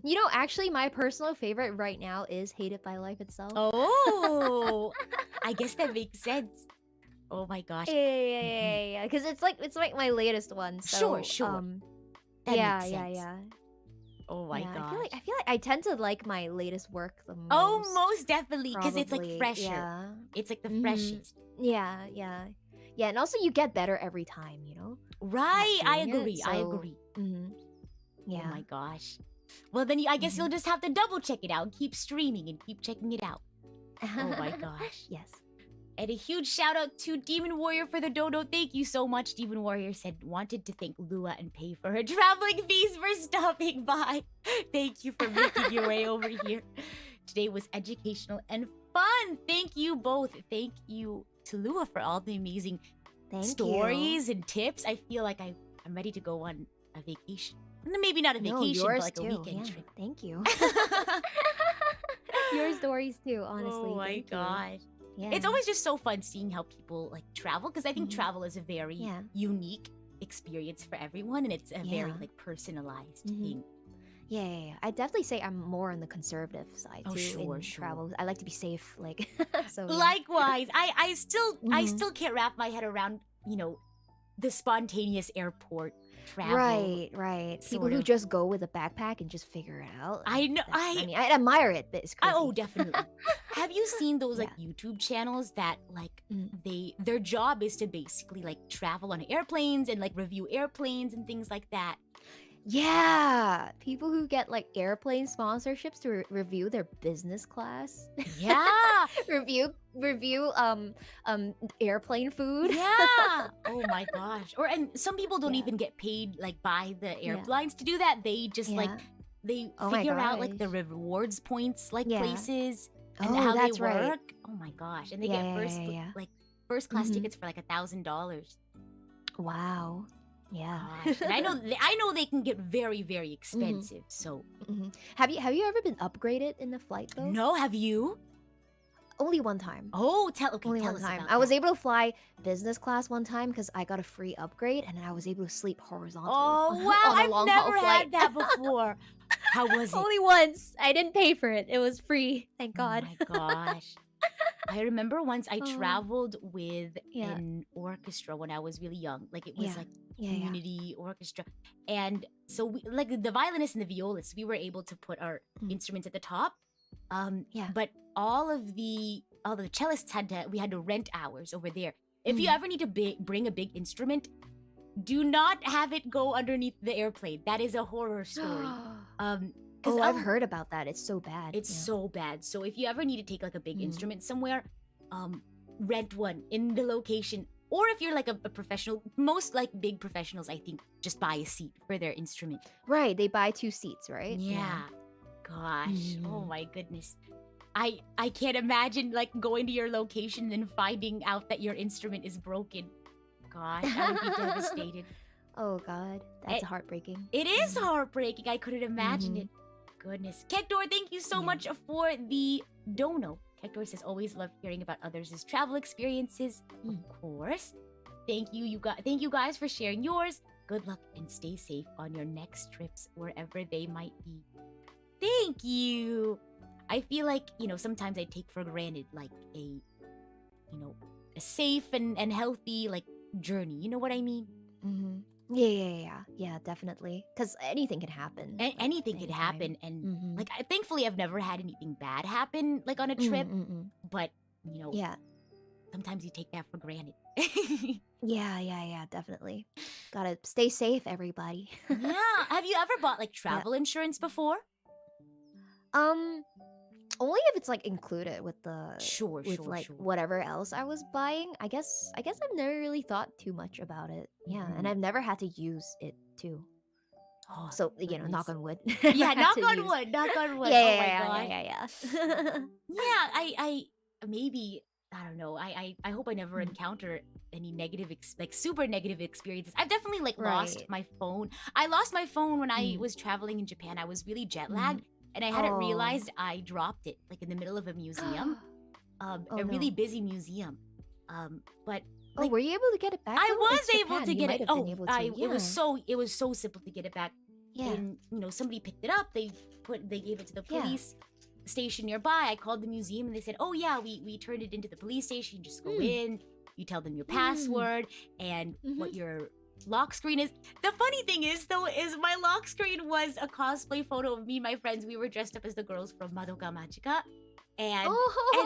S2: You know, actually, my personal favorite right now is Hated by Life itself.
S1: Oh, I guess that makes sense. Oh my gosh.
S2: Yeah. Because it's like my latest one. So,
S1: Sure. That
S2: yeah,
S1: makes sense.
S2: yeah.
S1: Oh my
S2: Yeah,
S1: gosh.
S2: I feel like I tend to like my latest work the most.
S1: Oh, most definitely, because it's like
S2: probably.
S1: fresher.
S2: Yeah.
S1: It's like the
S2: Mhm.
S1: freshest.
S2: Yeah, and also you get better every time, you know?
S1: Right, I
S2: doing it,
S1: agree. I
S2: so-
S1: agree.
S2: Mhm. Yeah.
S1: Oh my gosh. Well, then I guess you'll just have to double check it out, keep streaming and keep checking it out. Oh my gosh.
S2: Yes.
S1: And a huge shout out to Demon Warrior for the dodo. Thank you so much. Demon Warrior said wanted to thank Lua and pay for her traveling fees for stopping by. Thank you for making your way over here. Today was educational and fun. Thank you both. Thank you to Lua for all the amazing
S2: Thank
S1: stories and tips. I feel like I'm ready to go on a vacation. Maybe not a
S2: you.
S1: vacation,
S2: No,
S1: but
S2: yours
S1: like
S2: too.
S1: a weekend
S2: Yeah,
S1: trip.
S2: thank you. Your stories too, honestly.
S1: Oh my
S2: thank you.
S1: gosh.
S2: Yeah.
S1: It's always just so fun seeing how people like travel because I think
S2: Mhm.
S1: travel is a very
S2: Yeah.
S1: unique experience for everyone and it's a very
S2: Yeah.
S1: like personalized
S2: Mhm.
S1: thing.
S2: Yeah. I definitely say I'm more on the conservative side
S1: Oh,
S2: too
S1: sure.
S2: in travel. I like to be safe, like so. Yeah.
S1: Likewise, I still
S2: Mhm.
S1: can't wrap my head around, the spontaneous airport travel.
S2: Right. People
S1: sort
S2: who
S1: of.
S2: just go with a backpack and just figure it out.
S1: I know.
S2: I mean, I admire it, but it's crazy.
S1: Oh, definitely. Have you seen those like YouTube channels that like their job is to basically like travel on airplanes and like review airplanes and things like that?
S2: Yeah, people who get like airplane sponsorships to review their business class.
S1: Yeah.
S2: review airplane food.
S1: Yeah. Oh my gosh. And some people don't
S2: Yeah.
S1: even get paid like by the
S2: Yeah.
S1: airlines to do that. They just like
S2: Yeah.
S1: they
S2: Oh my
S1: figure out like the
S2: gosh.
S1: rewards points like
S2: Yeah.
S1: places and
S2: Oh,
S1: how they
S2: that's right.
S1: work. Oh my gosh. And they
S2: Yeah,
S1: get
S2: yeah,
S1: first
S2: yeah, yeah.
S1: like first class
S2: Mhm.
S1: tickets for like $1,000.
S2: Wow. Yeah.
S1: Gosh. And I know they can get very, very expensive. So
S2: Mhm. Have you ever been upgraded in the flight though?
S1: no, have you?
S2: Only one time.
S1: Oh, tell
S2: Only
S1: us
S2: one time.
S1: about
S2: I was
S1: that.
S2: able to fly business class one time because I got a free upgrade, and then I was able to sleep horizontal.
S1: Oh wow,
S2: on a
S1: I've
S2: long haul
S1: never
S2: flight.
S1: had that before. How was it?
S2: Only once. I didn't pay for it. It was free. Thank God.
S1: Oh my gosh. I remember once I
S2: Oh.
S1: traveled with
S2: Yeah.
S1: an orchestra when I was really young. Like it was
S2: Yeah.
S1: like
S2: Yeah.
S1: community orchestra. And so we, like the violinists and the violists, we were able to put our instruments at the top.
S2: Yeah.
S1: But all the cellists we had to rent hours over there. If you ever need to bring a big instrument, do not have it go underneath the airplane. That is a horror story.
S2: Oh, I've heard about that. It's so bad.
S1: It's
S2: Yeah.
S1: so bad. So if you ever need to take like a big instrument somewhere, rent one in the location. Or if you're like a professional, most like big professionals, I think, just buy a seat for their instrument.
S2: Right. They buy 2 seats, right?
S1: Yeah. Gosh. Oh
S2: Mm.
S1: my goodness. I can't imagine like going to your location and finding out that your instrument is broken. gosh, I would be devastated.
S2: Oh God, that's
S1: It,
S2: heartbreaking.
S1: it is heartbreaking. I couldn't imagine it. Goodness. Kektor, thank you so
S2: Yeah.
S1: much for the dono. Kektor says, always love hearing about others' travel experiences. Of course. Thank you guys for sharing yours. Good luck and stay safe on your next trips, wherever they might be. Thank you. I feel like, sometimes I take for granted like a safe and healthy like journey. You know what I mean?
S2: Mm-hmm. Yeah, definitely. Because anything can happen. Like,
S1: Anything could
S2: anytime.
S1: happen, and
S2: Mm-hmm.
S1: like thankfully I've never had anything bad happen like on a trip. But
S2: Yeah.
S1: sometimes you take that for granted.
S2: Yeah, definitely. Gotta stay safe, everybody.
S1: Yeah. Have you ever bought like travel insurance before?
S2: Only if it's like included with the
S1: Sure.
S2: whatever else I was buying. I guess I've never really thought too much about it. Yeah, and I've never had to use it too.
S1: Oh,
S2: So
S1: goodness.
S2: knock on wood.
S1: Yeah, knock on
S2: use.
S1: wood. Knock on wood.
S2: Yeah,
S1: Oh my
S2: yeah,
S1: god.
S2: yeah.
S1: Yeah, I maybe I don't know. I hope I never encounter any negative super negative experiences. I've definitely like lost
S2: Right.
S1: my phone. I lost my phone when I was traveling in Japan. I was really jet lagged, and I hadn't
S2: Oh.
S1: realized I dropped it like in the middle of a museum,
S2: Oh,
S1: a really
S2: no.
S1: busy museum. But
S2: Oh,
S1: like
S2: were you able to get it back?
S1: I
S2: though?
S1: was
S2: It's
S1: able
S2: Japan,
S1: to
S2: you
S1: get
S2: might
S1: it.
S2: have been able to.
S1: It was so simple to get it back.
S2: Yeah.
S1: And somebody picked it up. They gave it to the
S2: Yeah.
S1: police station nearby. I called the museum and they said, "Oh yeah, we turned it into the police station. You just go in, you tell them your password and what your lock screen is." The funny thing is though, is my lock screen was a cosplay photo of me and my friends. We were dressed up as the girls from Madoka Magica. And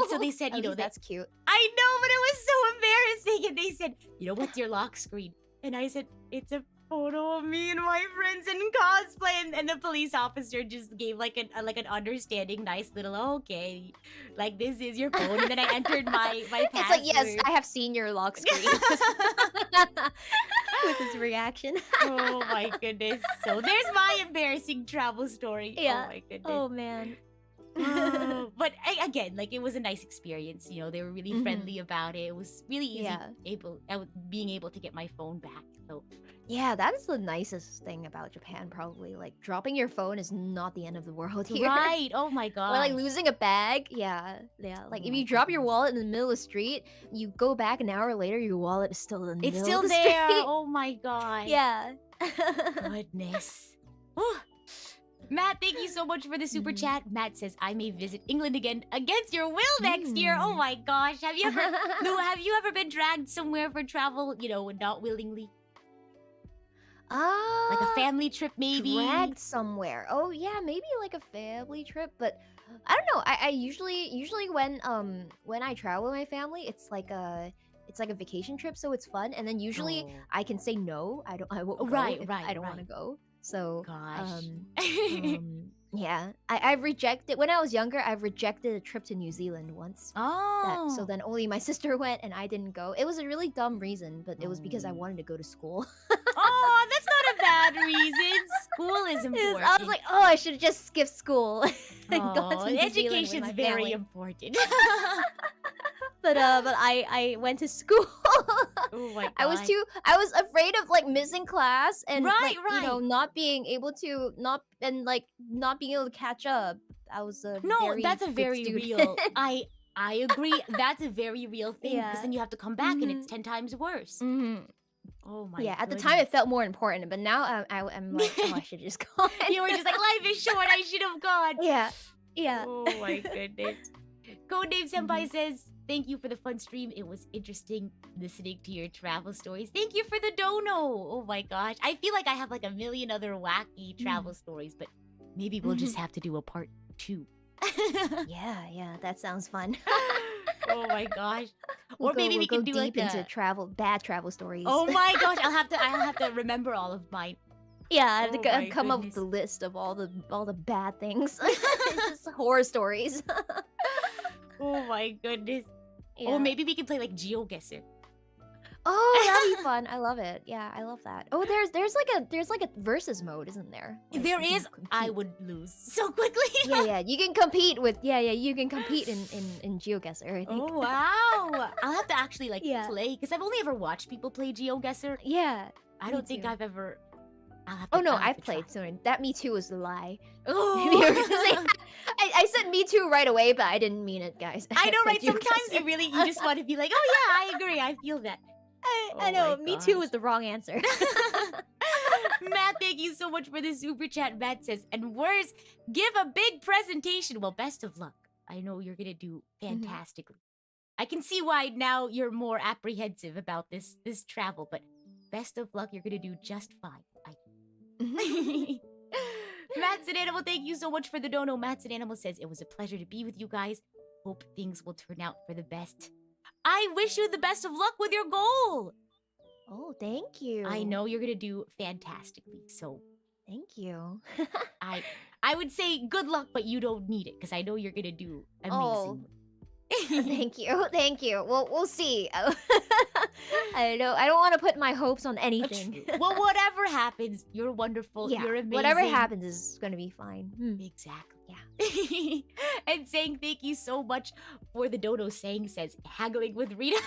S1: so they said,
S2: At least that's cute.
S1: I know, but it was so embarrassing. And they said, "What's your lock screen?" And I said, "It's a photo of me and my friends in cosplay." And the police officer just gave like an understanding, nice little, "Okay, like this is your phone." And then I entered my password.
S2: It's like, yes, I have seen your lock screen. With his reaction.
S1: Oh my goodness. So there's my embarrassing travel story.
S2: Yeah.
S1: Oh my goodness.
S2: Oh man.
S1: But again, like it was a nice experience. They were really friendly about it. It was really easy being able to get my phone back. So
S2: Yeah, that is the nicest thing about Japan, probably. Like, dropping your phone is not the end of the world here.
S1: right. Oh my god.
S2: Or like losing a bag. Yeah. Like
S1: Oh
S2: if
S1: my
S2: you drop your
S1: goodness.
S2: wallet in the middle of the street, you go back an hour later, your wallet is still in the
S1: It's
S2: middle
S1: still
S2: of the
S1: there.
S2: street.
S1: Oh my god.
S2: Yeah.
S1: Goodness. Whew. Matt, thank you so much for the super chat. Matt says, "I may visit England again against your will next year." Oh my gosh. Have you ever Lou, have you ever been dragged somewhere for travel, not willingly? Like a family trip maybe?
S2: Dragged somewhere. Oh yeah, maybe like a family trip, but I don't know. I usually when I travel with my family, it's like a vacation trip, so it's fun. And then usually
S1: Oh.
S2: I can say no. I won't go
S1: Right,
S2: if
S1: right,
S2: I don't want to
S1: right.
S2: go. So
S1: Gosh.
S2: yeah, I've rejected when I was younger. I've rejected a trip to New Zealand once. So then only my sister went and I didn't go. It was a really dumb reason, but it was because I wanted to go to school.
S1: Oh, that's not a bad reason. School is important.
S2: I was like, oh, I should have just skipped school and gone to New Zealand with
S1: education's
S2: my
S1: very
S2: family.
S1: important.
S2: But I went to school.
S1: Oh my god.
S2: I was afraid of like missing class and
S1: Right,
S2: not being able to not being able to catch up. I was a
S1: that's a
S2: good
S1: very
S2: student.
S1: real. I agree. That's a very real thing because
S2: Yeah.
S1: then you have to come back and it's 10 times worse. Oh my.
S2: Yeah, at the time it felt more important, but now I'm like, oh, I should have just gone.
S1: You were just like, life is short. I should have gone.
S2: Yeah.
S1: Oh my goodness. Codename Senpai says, "Thank you for the fun stream. It was interesting listening to your travel stories. Thank you for the dono." Oh my gosh. I feel like I have like a million other wacky travel stories, but maybe we'll just have to do a part 2.
S2: Yeah, that sounds fun.
S1: Oh my gosh.
S2: We'll
S1: Or maybe
S2: go,
S1: we
S2: we'll
S1: can
S2: go
S1: do like
S2: deep into
S1: a...
S2: bad travel stories.
S1: Oh my gosh, I'll have to remember all of mine.
S2: Yeah, I have
S1: Oh
S2: to
S1: my
S2: come up with
S1: goodness.
S2: the list of all the bad things. Just horror stories.
S1: Oh my goodness.
S2: Yeah.
S1: Or maybe we can play like GeoGuessr.
S2: Oh, that'd be fun. I love it. Yeah, I love that. Oh, there's like a versus mode, isn't there? Like,
S1: There
S2: you can
S1: is. I
S2: compete.
S1: would lose so quickly.
S2: Yeah, you can compete with you can compete in GeoGuessr, I think.
S1: Oh wow! I'll have to actually like
S2: Yeah.
S1: play because I've only ever watched people play GeoGuessr.
S2: Yeah.
S1: I
S2: me
S1: don't think
S2: too.
S1: I've ever. I'll have
S2: Oh
S1: to.
S2: no,
S1: I'll have
S2: I've
S1: to try.
S2: played. So that Me Too was a lie. You were
S1: Oh.
S2: gonna say, I said Me Too right away, but I didn't mean it, guys.
S1: I know, right?
S2: played
S1: Sometimes you
S2: GeoGuessr.
S1: just want to be like, oh yeah, I agree. I feel that.
S2: I
S1: Oh
S2: know.
S1: my
S2: Me Too
S1: gosh.
S2: was the wrong answer.
S1: Matt, thank you so much for the super chat. Matt says, and words, give a big presentation. Well, best of luck. I know you're gonna do fantastically. I can see why now you're more apprehensive about this travel, but best of luck. You're gonna do just fine. Matt's an Animal, thank you so much for the dono. Matt's an Animal says, it was a pleasure to be with you guys. Hope things will turn out for the best. I wish you the best of luck with your goal.
S2: Oh, thank you.
S1: I know you're gonna do fantastically. So
S2: Thank you.
S1: I would say good luck, but you don't need it because I know you're gonna do
S2: Oh,
S1: amazing.
S2: thank you. Well, we'll see. I don't want to put my hopes on anything.
S1: Well, whatever happens, you're wonderful.
S2: Yeah,
S1: You're amazing.
S2: whatever happens is gonna be fine.
S1: Exactly.
S2: Yeah.
S1: And saying thank you so much for the dono. Saying says haggling with Rita.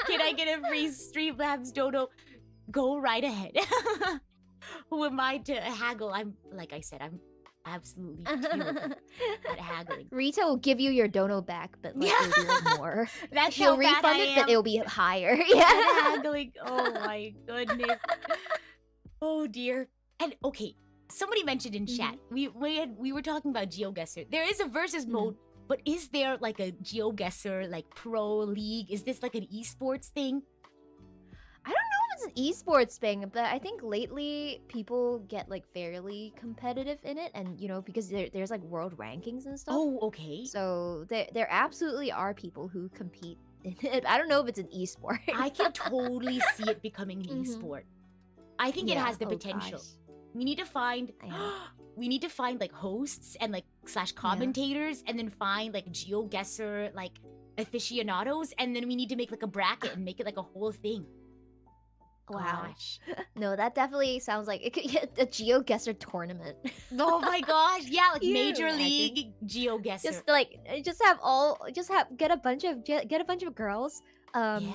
S1: Can I get a free Streamlabs dono? Go right ahead. Who am I to haggle? I'm like I said, I'm absolutely terrible at haggling.
S2: Rita will give you your dono back, but like it'll be like more.
S1: That's
S2: She'll
S1: how bad
S2: refund
S1: I
S2: it,
S1: am.
S2: but it'll be higher.
S1: At
S2: Yeah.
S1: haggling. Oh my goodness. Oh dear. And okay, somebody mentioned in chat we were talking about GeoGuessr. There is a versus mode, but is there like a GeoGuessr like pro league? Is this like an esports thing?
S2: I don't know if it's an esports thing, but I think lately people get like fairly competitive in it, and because there's like world rankings and stuff.
S1: Oh, okay.
S2: So there absolutely are people who compete in it. I don't know if it's an esport.
S1: I can totally see it becoming an esport. I think it has the potential.
S2: Gosh.
S1: We need to find
S2: I know.
S1: we need to find like hosts and like / commentators and then find like GeoGuessr like aficionados, and then we need to make like a bracket and make it like a whole thing.
S2: Wow.
S1: Gosh.
S2: No, that definitely sounds like it could get a GeoGuessr tournament.
S1: Oh my gosh. Yeah, like
S2: Can you
S1: Major
S2: imagine?
S1: League GeoGuessr.
S2: Get a bunch of girls.
S1: Yeah.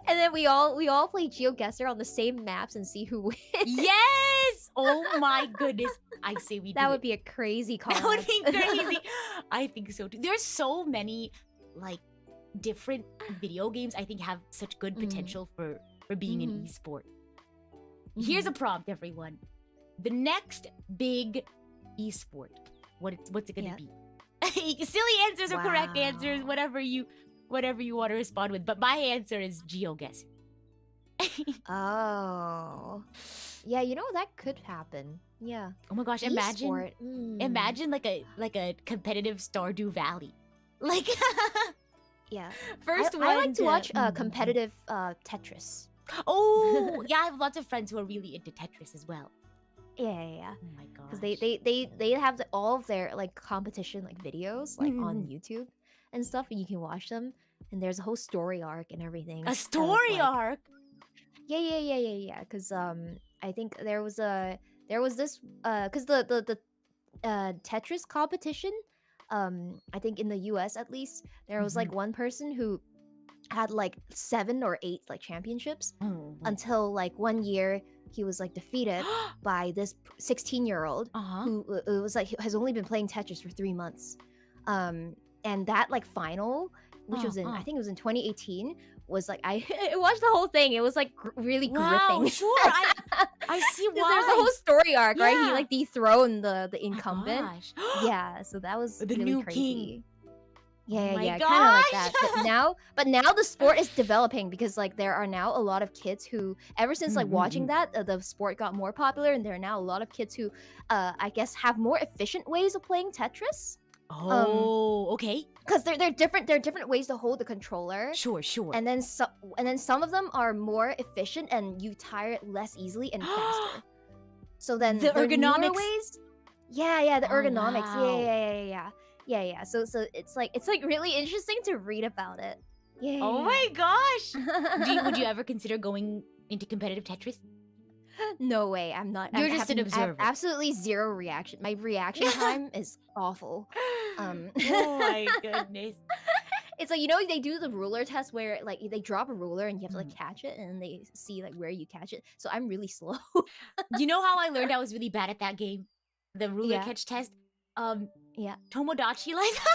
S2: And then we all play GeoGuessr on the same maps and see who wins.
S1: Yes! Oh my goodness. I say we do
S2: That would
S1: it.
S2: be a crazy call.
S1: That would be crazy. I think so too. There's so many like different video games I think have such good potential for being an esport. Here's a prompt, everyone. The next big esport. What's it gonna be? Silly answers or correct answers, whatever you want to respond with. But my answer is GeoGuessr.
S2: Oh. Yeah, that could happen. Yeah.
S1: Oh my gosh,
S2: Esport.
S1: imagine like a competitive Stardew Valley. Like
S2: Yeah.
S1: first one
S2: I like to watch
S1: Mhm.
S2: competitive Tetris.
S1: Oh, yeah, I have lots of friends who are really into Tetris as well.
S2: Yeah.
S1: Oh my gosh.
S2: Because they have all of their like competition like videos like on YouTube and stuff, and you can watch them. And there's a whole story arc and everything.
S1: A story arc.
S2: Yeah. Because I think there was this because the Tetris competition, I think in the US at least there was like one person who had like 7 or 8 like championships until like one year he was like defeated by this 16-year-old who it was like has only been playing Tetris for 3 months. And that like final, which was in I think it was in 2018, was like I watched the whole thing. It was like really gripping.
S1: Sure. I see why.
S2: There's a whole story arc, right? He
S1: Yeah.
S2: like dethroned the
S1: Oh my
S2: incumbent.
S1: gosh.
S2: Yeah, so that was
S1: The
S2: really
S1: new
S2: crazy.
S1: king.
S2: Yeah,
S1: my
S2: kind of like
S1: gosh.
S2: that. But now the sport is developing because like there are now a lot of kids who, ever since like watching that, the sport got more popular, and there are now a lot of kids who, I guess, have more efficient ways of playing Tetris.
S1: Oh, okay.
S2: Because they're different. There are different ways to hold the controller.
S1: Sure.
S2: And then some of them are more efficient, and you tire less easily and faster. So then
S1: The
S2: newer
S1: ergonomics.
S2: ways. Yeah, the
S1: Oh,
S2: ergonomics.
S1: wow.
S2: Yeah. So it's like really interesting to read about it. Yeah.
S1: Oh my gosh! Would you ever consider going into competitive Tetris?
S2: No way. I'm not.
S1: You're just an
S2: I have
S1: observer.
S2: absolutely zero reaction. My reaction time is awful.
S1: Oh my goodness.
S2: It's like, they do the ruler test where like they drop a ruler and you have to like catch it, and they see like where you catch it. So I'm really slow.
S1: You know how I learned I was really bad at that game? The ruler
S2: Yeah.
S1: catch test?
S2: Yeah.
S1: Tomodachi Life.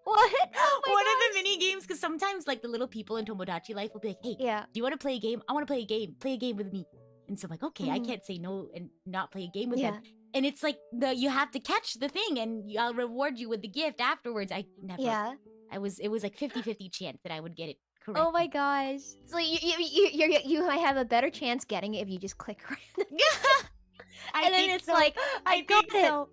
S2: What? Oh my
S1: One
S2: gosh.
S1: of the mini games, because sometimes like the little people in Tomodachi Life will be like, hey,
S2: Yeah.
S1: do you want to play a game? I want to play a game. Play a game with me. And so I'm like, okay, I
S2: Mhm.
S1: can't say no and not play a game with
S2: Yeah.
S1: them. And it's like you have to catch the thing and I'll reward you with the gift afterwards. I never.
S2: Yeah.
S1: It was like 50-50 chance that I would get it correct.
S2: Oh my gosh. So you might have a better chance getting it if you just click right. And then it's
S1: so.
S2: like,
S1: I
S2: got
S1: think
S2: it.
S1: so.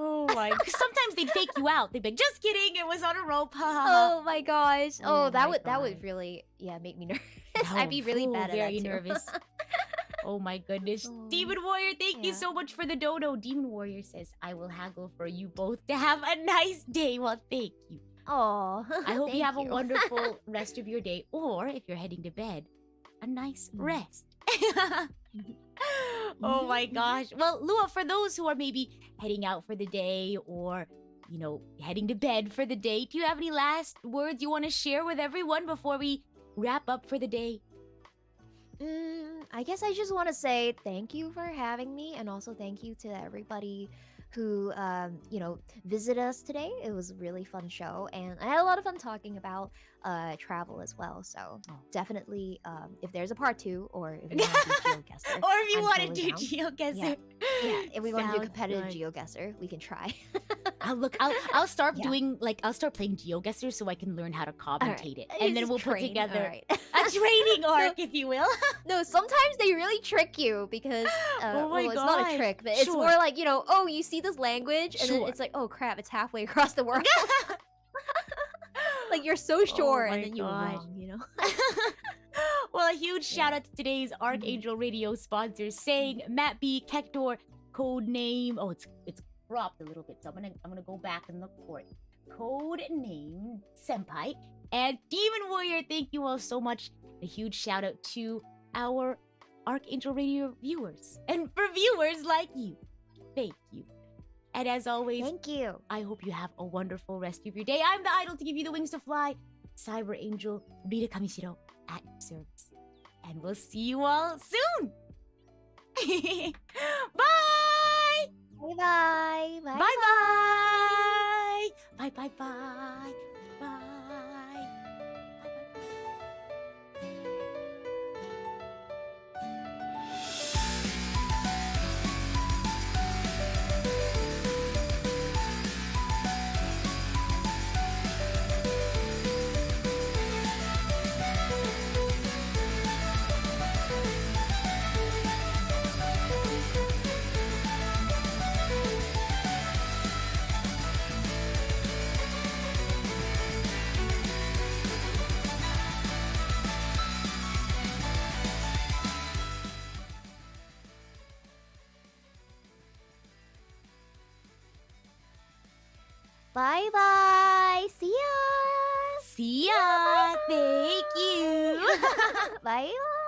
S1: Oh my! Because sometimes they'd fake you out. They'd be like, "Just kidding, it was on a rope."
S2: Oh my gosh.
S1: Oh
S2: Oh, that
S1: my
S2: would
S1: God.
S2: really make me nervous. I'd be really bad at
S1: very
S2: that too.
S1: nervous. Oh my goodness.
S2: Oh.
S1: Demon Warrior, thank you
S2: Yeah.
S1: so much for the dono. Demon Warrior says, I will haggle for you both to have a nice day. Well, thank you.
S2: Oh,
S1: I hope you have a wonderful rest of your day. Or if you're heading to bed, a nice rest. Oh my gosh. Well, Lua, for those who are maybe heading out for the day or, heading to bed for the day, do you have any last words you want to share with everyone before we wrap up for the day?
S2: I guess I just want to say thank you for having me, and also thank you to everybody who visited us today. It was a really fun show, and I had a lot of fun talking about travel as well. So
S1: Oh.
S2: definitely, if there's a part 2, or if you want to do GeoGuessr,
S1: Or if you
S2: I'm
S1: want to
S2: totally
S1: do
S2: down.
S1: GeoGuessr.
S2: Yeah, if we want to do
S1: Sounds
S2: competitive
S1: good.
S2: GeoGuessr, we can try.
S1: I'll start
S2: Yeah.
S1: doing I'll start playing GeoGuessr so I can learn how to commentate it,
S2: You
S1: and then
S2: just
S1: we'll put
S2: train.
S1: together
S2: Alright.
S1: a training arc, if you will.
S2: No, sometimes they really trick you because
S1: Oh my
S2: it's not
S1: gosh.
S2: a trick, but it's
S1: Sure.
S2: more like, oh, you see this language and then
S1: Sure.
S2: it's like, oh crap, it's halfway across the world. Like you're so sure
S1: my
S2: and then you're
S1: gosh.
S2: wrong,
S1: Well, a huge shout out to today's RKNGL Radio sponsors, saying Matt B, Kektor, code name. Oh, it's cropped a little bit, so I'm gonna go back and look for it. Code name Senpai and Demon Warrior. Thank you all so much. A huge shout out to our RKNGL Radio viewers and for viewers like you. Thank you. And as always,
S2: Thank you.
S1: I hope you have a wonderful rest of your day. I'm the idol to give you the wings to fly, Cyber Angel Rita Kamishiro at your service. And we'll see you all soon. Bye!
S2: Bye-bye.
S1: Bye bye! Bye bye bye! Bye!
S2: Bye-bye. See ya.
S1: See ya! Thank you!
S2: Bye-bye.